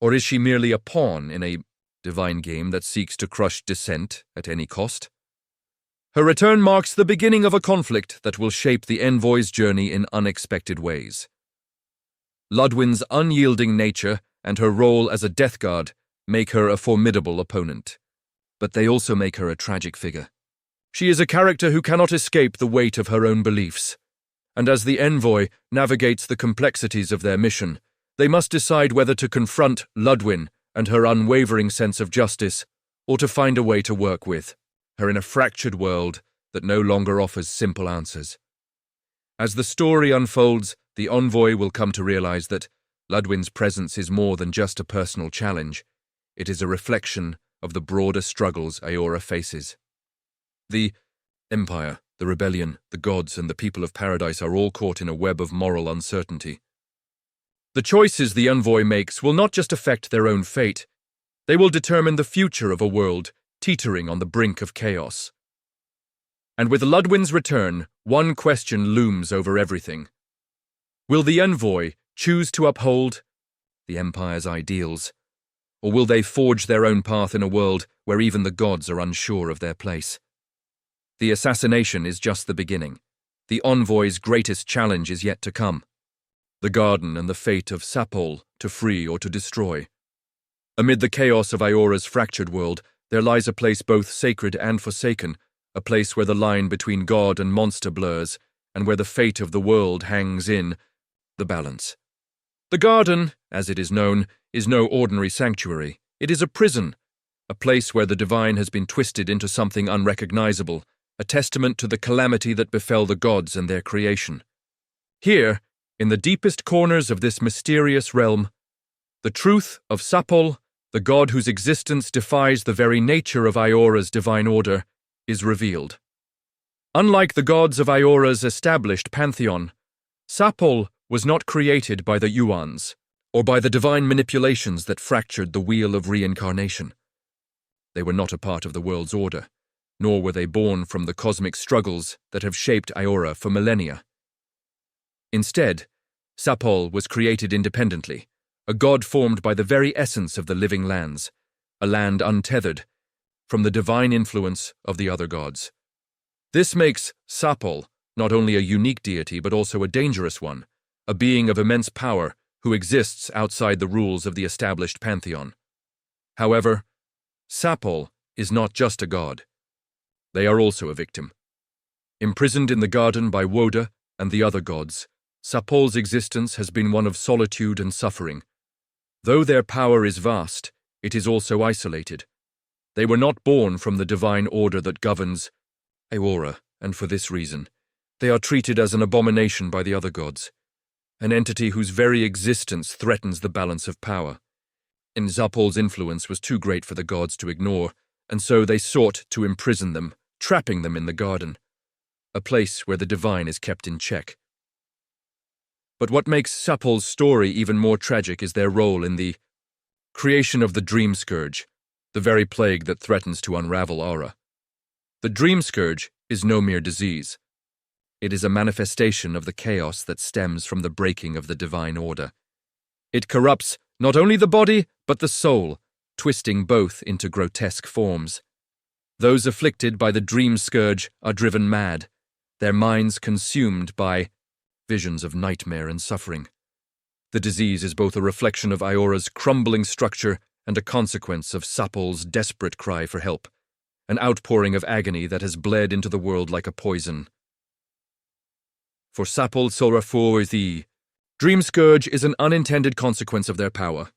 Or is she merely a pawn in a divine game that seeks to crush dissent at any cost? Her return marks the beginning of a conflict that will shape the Envoy's journey in unexpected ways. Ludwin's unyielding nature and her role as a death guard make her a formidable opponent, but they also make her a tragic figure. She is a character who cannot escape the weight of her own beliefs, and as the Envoy navigates the complexities of their mission, they must decide whether to confront Ludwin and her unwavering sense of justice, or to find a way to work with her in a fractured world that no longer offers simple answers. As the story unfolds, the Envoy will come to realize that Ludwin's presence is more than just a personal challenge. It is a reflection of the broader struggles Aora faces. The Empire, the Rebellion, the gods, and the people of Paradise are all caught in a web of moral uncertainty. The choices the Envoy makes will not just affect their own fate, they will determine the future of a world teetering on the brink of chaos. And with Ludwin's return, one question looms over everything. Will the Envoy choose to uphold the Empire's ideals, or will they forge their own path in a world where even the gods are unsure of their place? The assassination is just the beginning. The Envoy's greatest challenge is yet to come. The garden and the fate of Sappol, to free or to destroy. Amid the chaos of Aora's fractured world, there lies a place both sacred and forsaken, a place where the line between god and monster blurs, and where the fate of the world hangs in the balance. The garden, as it is known, is no ordinary sanctuary. It is a prison, a place where the divine has been twisted into something unrecognizable, a testament to the calamity that befell the gods and their creation. Here, in the deepest corners of this mysterious realm, the truth of Sappol, the god whose existence defies the very nature of Aora's divine order, is revealed. Unlike the gods of Aora's established pantheon, Sappol was not created by the Uans, or by the divine manipulations that fractured the wheel of reincarnation. They were not a part of the world's order, nor were they born from the cosmic struggles that have shaped Aora for millennia. Instead, Sappol was created independently, a god formed by the very essence of the living lands, a land untethered from the divine influence of the other gods. This makes Sappol not only a unique deity but also a dangerous one, a being of immense power who exists outside the rules of the established pantheon. However, Sappol is not just a god. They are also a victim. Imprisoned in the garden by Woda and the other gods, Sappol's existence has been one of solitude and suffering. Though their power is vast, it is also isolated. They were not born from the divine order that governs Aora, and for this reason, they are treated as an abomination by the other gods, an entity whose very existence threatens the balance of power. And Sappol's influence was too great for the gods to ignore, and so they sought to imprison them, trapping them in the garden, a place where the divine is kept in check. But what makes Sappol's story even more tragic is their role in the creation of the Dream Scourge, the very plague that threatens to unravel Aora. The Dream Scourge is no mere disease. It is a manifestation of the chaos that stems from the breaking of the divine order. It corrupts not only the body, but the soul, twisting both into grotesque forms. Those afflicted by the Dream Scourge are driven mad, their minds consumed by visions of nightmare and suffering. The disease is both a reflection of Aora's crumbling structure and a consequence of Sappol's desperate cry for help, an outpouring of agony that has bled into the world like a poison. For Sappol Sorafur, the Dream Scourge is an unintended consequence of their power.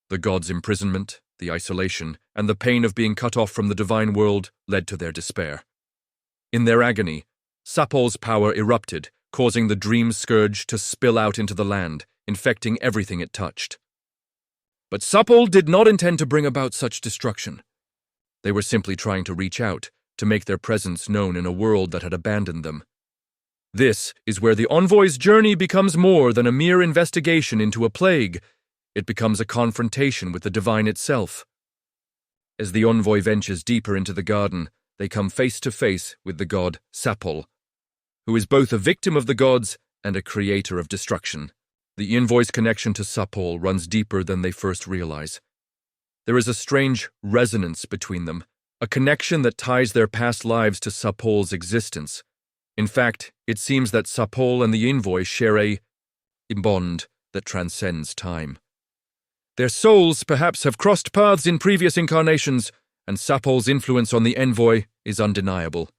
The gods' imprisonment, the isolation, and the pain of being cut off from the divine world led to their despair. In their agony, Sappol's power erupted, causing the Dream Scourge to spill out into the land, infecting everything it touched. But Sappol did not intend to bring about such destruction. They were simply trying to reach out, to make their presence known in a world that had abandoned them. This is where the Envoy's journey becomes more than a mere investigation into a plague. It becomes a confrontation with the divine itself. As the envoy ventures deeper into the garden, they come face to face with the god Sappol, who is both a victim of the gods and a creator of destruction. The envoy's connection to Sappol runs deeper than they first realize. There is a strange resonance between them, a connection that ties their past lives to Sappol's existence. In fact, it seems that Sappol and the envoy share a bond that transcends time. Their souls perhaps have crossed paths in previous incarnations, and Sappol's influence on the envoy is undeniable.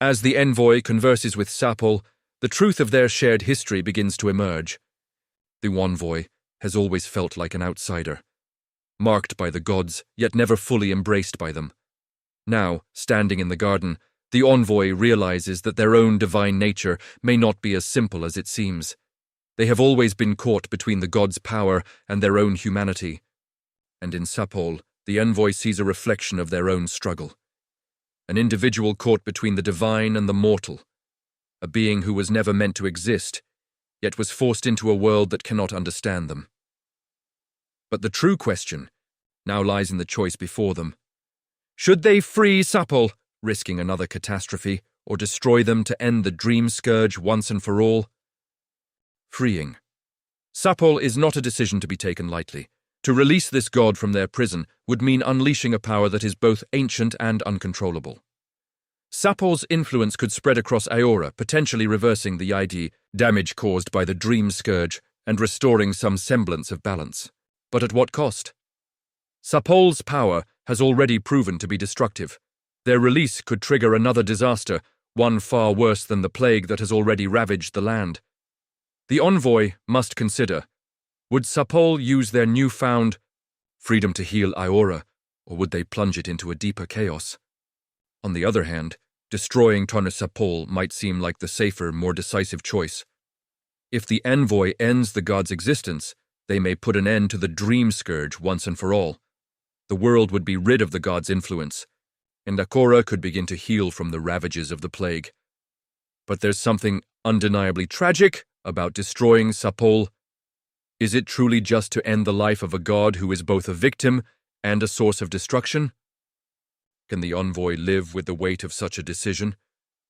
As the envoy converses with Sappol, the truth of their shared history begins to emerge. The envoy has always felt like an outsider, marked by the gods, yet never fully embraced by them. Now, standing in the garden, the envoy realizes that their own divine nature may not be as simple as it seems. They have always been caught between the gods' power and their own humanity. And in Sappol, the envoy sees a reflection of their own struggle. An individual caught between the divine and the mortal. A being who was never meant to exist, yet was forced into a world that cannot understand them. But the true question now lies in the choice before them. Should they free Sappol, risking another catastrophe, or destroy them to end the dream scourge once and for all? Freeing Sappol is not a decision to be taken lightly. To release this god from their prison would mean unleashing a power that is both ancient and uncontrollable. Sappol's influence could spread across Aora, potentially reversing the damage caused by the dream scourge and restoring some semblance of balance. But at what cost? Sappol's power has already proven to be destructive. Their release could trigger another disaster, one far worse than the plague that has already ravaged the land. The envoy must consider, would Sappol use their newfound freedom to heal Aora, or would they plunge it into a deeper chaos? On the other hand, destroying Sappol might seem like the safer, more decisive choice. If the envoy ends the god's existence, they may put an end to the dream scourge once and for all. The world would be rid of the god's influence, and Aora could begin to heal from the ravages of the plague. But there's something undeniably tragic about destroying Sappol. Is it truly just to end the life of a god who is both a victim and a source of destruction? Can the envoy live with the weight of such a decision,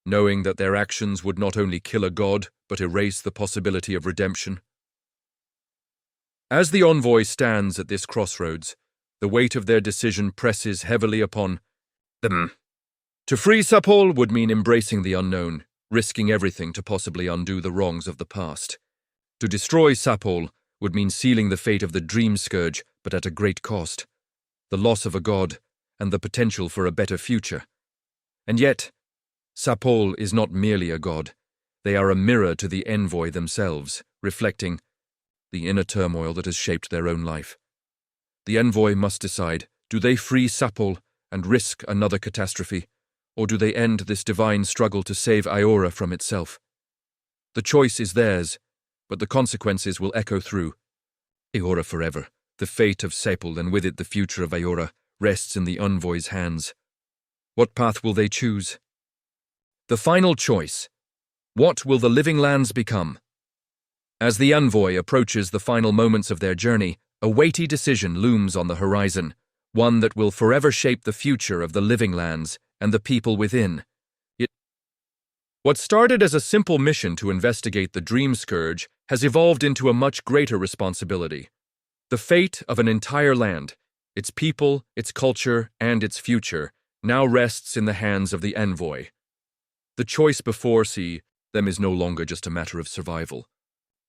knowing that their actions would not only kill a god, but erase the possibility of redemption? As the envoy stands at this crossroads, the weight of their decision presses heavily upon them. To free Sappol would mean embracing the unknown, risking everything to possibly undo the wrongs of the past. To destroy Sappol would mean sealing the fate of the dream scourge, but at a great cost. The loss of a god, and the potential for a better future. And yet, Sappol is not merely a god. They are a mirror to the envoy themselves, reflecting the inner turmoil that has shaped their own life. The envoy must decide, do they free Sappol and risk another catastrophe, or do they end this divine struggle to save Aora from itself? The choice is theirs, but the consequences will echo through. Aora forever, the fate of Sappol and with it the future of Aora, rests in the envoy's hands. What path will they choose? The final choice. What will the living lands become? As the envoy approaches the final moments of their journey, a weighty decision looms on the horizon, one that will forever shape the future of the living lands and the people within. What started as a simple mission to investigate the dream scourge has evolved into a much greater responsibility. The fate of an entire land, its people, its culture, and its future, now rests in the hands of the envoy. The choice before them is no longer just a matter of survival.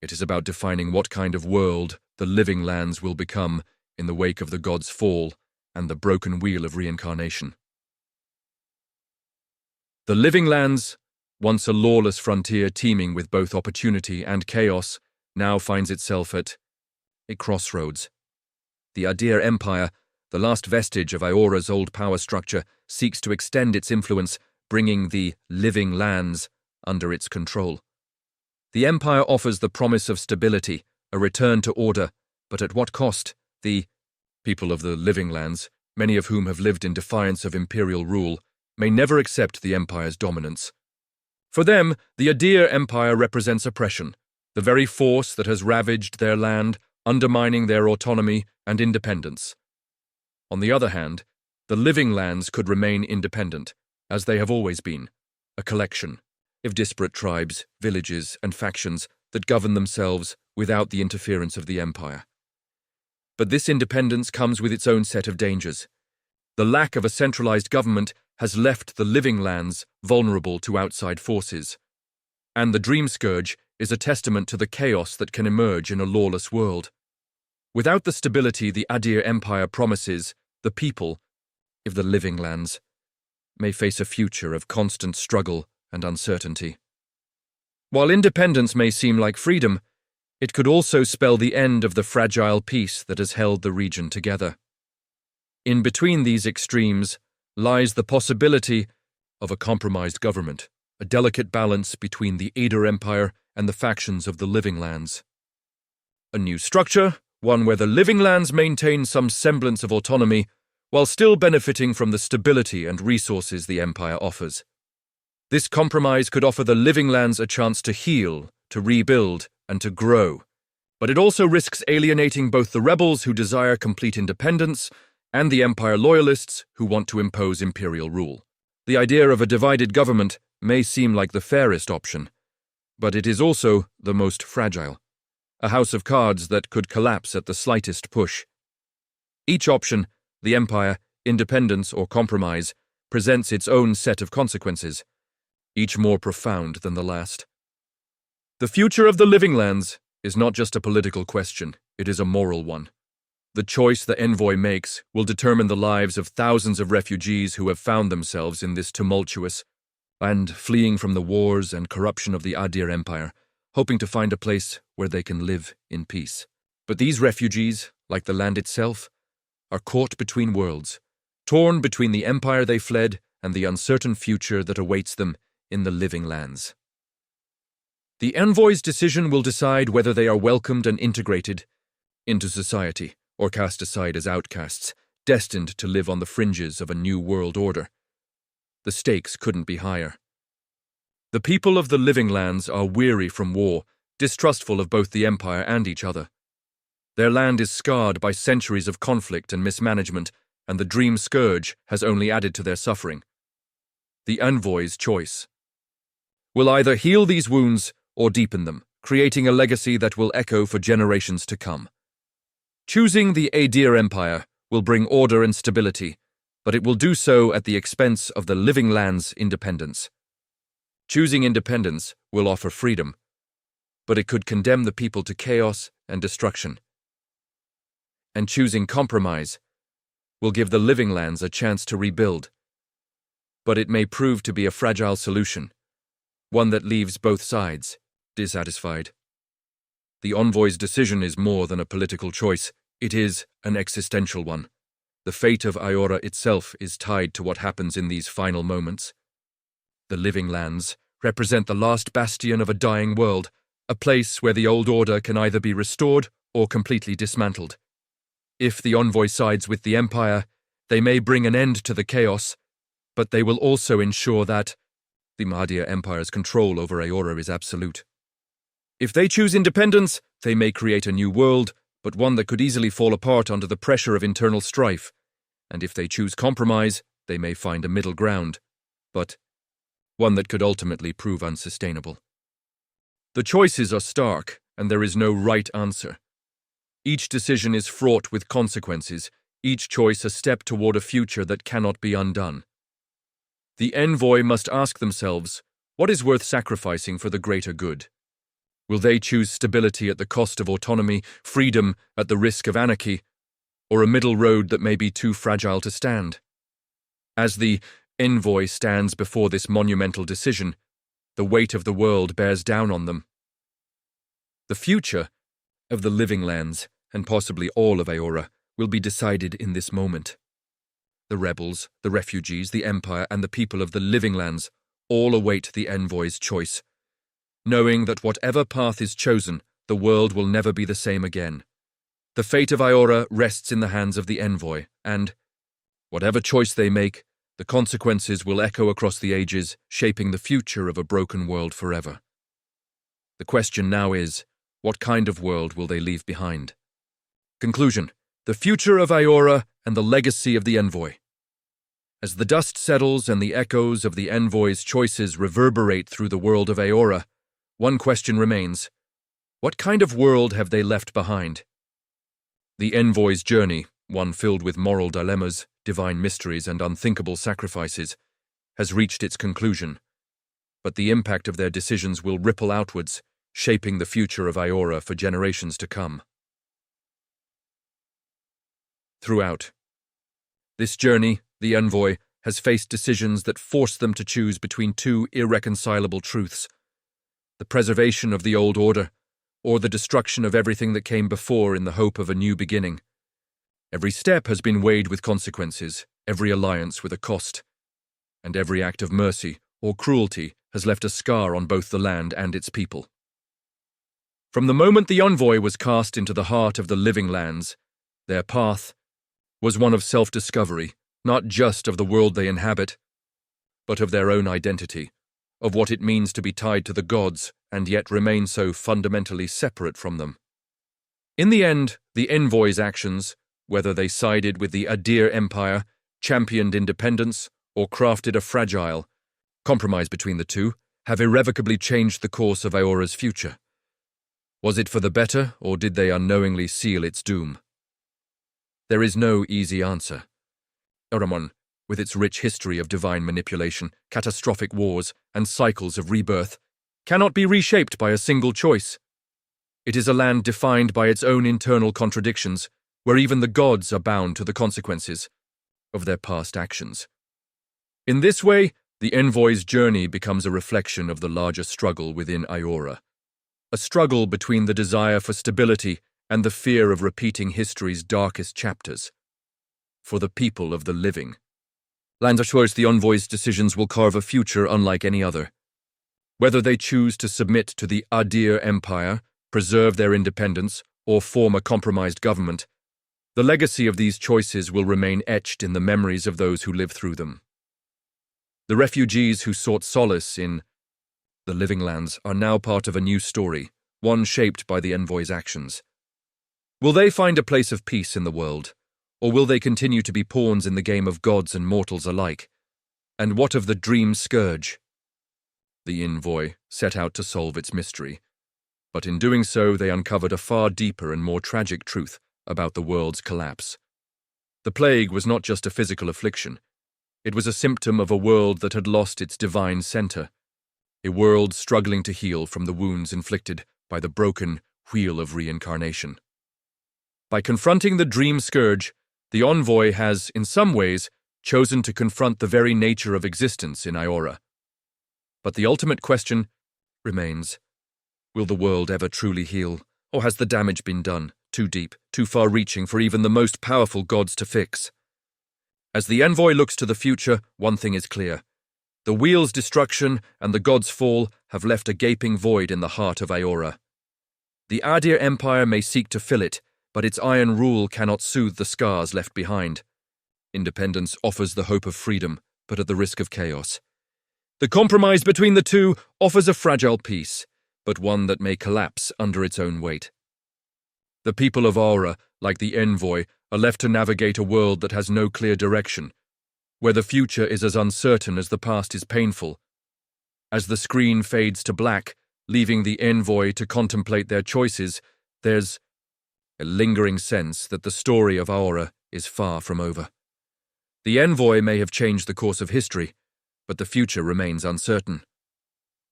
It is about defining what kind of world the living lands will become in the wake of the god's fall and the broken wheel of reincarnation. The living lands, once a lawless frontier teeming with both opportunity and chaos, now finds itself at a crossroads. The Adir Empire, the last vestige of Aora's old power structure, seeks to extend its influence, bringing the living lands under its control. The Empire offers the promise of stability, a return to order, but at what cost? The people of the living lands, many of whom have lived in defiance of imperial rule, may never accept the Empire's dominance. For them, the Adir Empire represents oppression, the very force that has ravaged their land, undermining their autonomy and independence. On the other hand, the living lands could remain independent, as they have always been, a collection of disparate tribes, villages, and factions that govern themselves without the interference of the Empire. But this independence comes with its own set of dangers. The lack of a centralized government has left the living lands vulnerable to outside forces. And the Dream Scourge is a testament to the chaos that can emerge in a lawless world. Without the stability the Adir Empire promises, the people, if the living lands, may face a future of constant struggle and uncertainty. While independence may seem like freedom, it could also spell the end of the fragile peace that has held the region together. In between these extremes lies the possibility of a compromised government, a delicate balance between the Adir Empire and the factions of the living lands. A new structure, one where the living lands maintain some semblance of autonomy while still benefiting from the stability and resources the Empire offers. This compromise could offer the living lands a chance to heal, to rebuild, and to grow, but it also risks alienating both the rebels who desire complete independence and the Empire loyalists who want to impose imperial rule. The idea of a divided government may seem like the fairest option, but it is also the most fragile, a house of cards that could collapse at the slightest push. Each option, the Empire, independence, or compromise, presents its own set of consequences, each more profound than the last. The future of the living lands is not just a political question, it is a moral one. The choice the Envoy makes will determine the lives of thousands of refugees who have found themselves in this tumultuous and fleeing from the wars and corruption of the Adir Empire, hoping to find a place where they can live in peace. But these refugees, like the land itself, are caught between worlds, torn between the empire they fled and the uncertain future that awaits them in the living lands. The Envoy's decision will decide whether they are welcomed and integrated into society or cast aside as outcasts, destined to live on the fringes of a new world order. The stakes couldn't be higher. The people of the living lands are weary from war, distrustful of both the Empire and each other. Their land is scarred by centuries of conflict and mismanagement, and the Dream Scourge has only added to their suffering. The Envoy's choice will either heal these wounds or deepen them, creating a legacy that will echo for generations to come. Choosing the Adir Empire will bring order and stability, but it will do so at the expense of the living land's independence. Choosing independence will offer freedom, but it could condemn the people to chaos and destruction. And choosing compromise will give the living lands a chance to rebuild, but it may prove to be a fragile solution, one that leaves both sides dissatisfied. The Envoy's decision is more than a political choice, it is an existential one. The fate of Aora itself is tied to what happens in these final moments. The living lands represent the last bastion of a dying world, a place where the old order can either be restored or completely dismantled. If the Envoy sides with the Empire, they may bring an end to the chaos, but they will also ensure that the Adir Empire's control over Aora is absolute. If they choose independence, they may create a new world, but one that could easily fall apart under the pressure of internal strife. And if they choose compromise, they may find a middle ground, but one that could ultimately prove unsustainable. The choices are stark, and there is no right answer. Each decision is fraught with consequences, each choice a step toward a future that cannot be undone. The Envoy must ask themselves, what is worth sacrificing for the greater good? Will they choose stability at the cost of autonomy, freedom at the risk of anarchy, or a middle road that may be too fragile to stand? As the Envoy stands before this monumental decision, the weight of the world bears down on them. The future of the living lands, and possibly all of Aora, will be decided in this moment. The rebels, the refugees, the Empire, and the people of the living lands all await the Envoy's choice, knowing that whatever path is chosen, the world will never be the same again. The fate of Aora rests in the hands of the Envoy, and, whatever choice they make, the consequences will echo across the ages, shaping the future of a broken world forever. The question now is, what kind of world will they leave behind? Conclusion: the future of Aora and the legacy of the Envoy. As the dust settles and the echoes of the Envoy's choices reverberate through the world of Aora, one question remains: what kind of world have they left behind? The Envoy's journey, one filled with moral dilemmas, divine mysteries, and unthinkable sacrifices, has reached its conclusion, but the impact of their decisions will ripple outwards, shaping the future of Aora for generations to come. Throughout this journey, the Envoy has faced decisions that force them to choose between two irreconcilable truths: the preservation of the old order, or the destruction of everything that came before in the hope of a new beginning. Every step has been weighed with consequences, every alliance with a cost, and every act of mercy or cruelty has left a scar on both the land and its people. From the moment the Envoy was cast into the heart of the living lands, their path was one of self-discovery, not just of the world they inhabit, but of their own identity, of what it means to be tied to the gods and yet remain so fundamentally separate from them. In the end, the Envoy's actions, whether they sided with the Adir Empire, championed independence, or crafted a fragile compromise between the two, have irrevocably changed the course of Aora's future. Was it for the better, or did they unknowingly seal its doom? There is no easy answer. Aora, with its rich history of divine manipulation, catastrophic wars, and cycles of rebirth, cannot be reshaped by a single choice. It is a land defined by its own internal contradictions, where even the gods are bound to the consequences of their past actions. In this way, the Envoy's journey becomes a reflection of the larger struggle within Aora, a struggle between the desire for stability and the fear of repeating history's darkest chapters. For the people of the living, land assures the Envoy's decisions will carve a future unlike any other. Whether they choose to submit to the Adir Empire, preserve their independence, or form a compromised government, the legacy of these choices will remain etched in the memories of those who live through them. The refugees who sought solace in the living lands are now part of a new story, one shaped by the Envoy's actions. Will they find a place of peace in the world, or will they continue to be pawns in the game of gods and mortals alike? And what of the dream scourge? The Envoy set out to solve its mystery, but in doing so they uncovered a far deeper and more tragic truth about the world's collapse. The plague was not just a physical affliction. It was a symptom of a world that had lost its divine center, a world struggling to heal from the wounds inflicted by the broken wheel of reincarnation. By confronting the dream scourge, the Envoy has, in some ways, chosen to confront the very nature of existence in Aora. But the ultimate question remains: will the world ever truly heal, or has the damage been done, too deep, too far-reaching for even the most powerful gods to fix? As the Envoy looks to the future, one thing is clear: the wheel's destruction and the gods' fall have left a gaping void in the heart of Aora. The Adir Empire may seek to fill it, but its iron rule cannot soothe the scars left behind. Independence offers the hope of freedom, but at the risk of chaos. The compromise between the two offers a fragile peace, but one that may collapse under its own weight. The people of Aora, like the Envoy, are left to navigate a world that has no clear direction, where the future is as uncertain as the past is painful. As the screen fades to black, leaving the Envoy to contemplate their choices, there's a lingering sense that the story of Aora is far from over. The Envoy may have changed the course of history, but the future remains uncertain.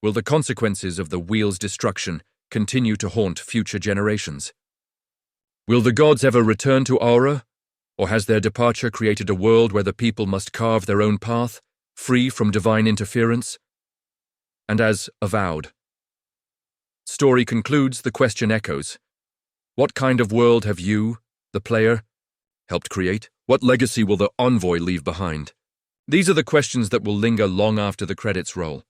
Will the consequences of the wheel's destruction continue to haunt future generations? Will the gods ever return to Aora, or has their departure created a world where the people must carve their own path, free from divine interference? And as Avowed story concludes, the question echoes: what kind of world have you, the player, helped create? What legacy will the Envoy leave behind? These are the questions that will linger long after the credits roll.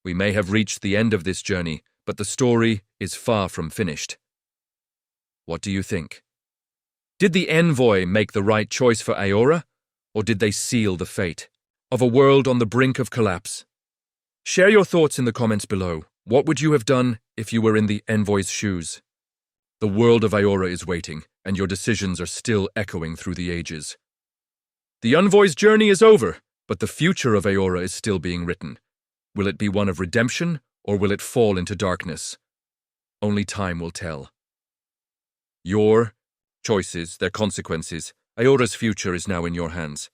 We may have reached the end of this journey, but the story is far from finished. What do you think? Did the Envoy make the right choice for Aora, or did they seal the fate of a world on the brink of collapse? Share your thoughts in the comments below. What would you have done if you were in the Envoy's shoes? The world of Aora is waiting, and your decisions are still echoing through the ages. The Envoy's journey is over, but the future of Aora is still being written. Will it be one of redemption, or will it fall into darkness? Only time will tell. Your choices, their consequences, Aora's future is now in your hands.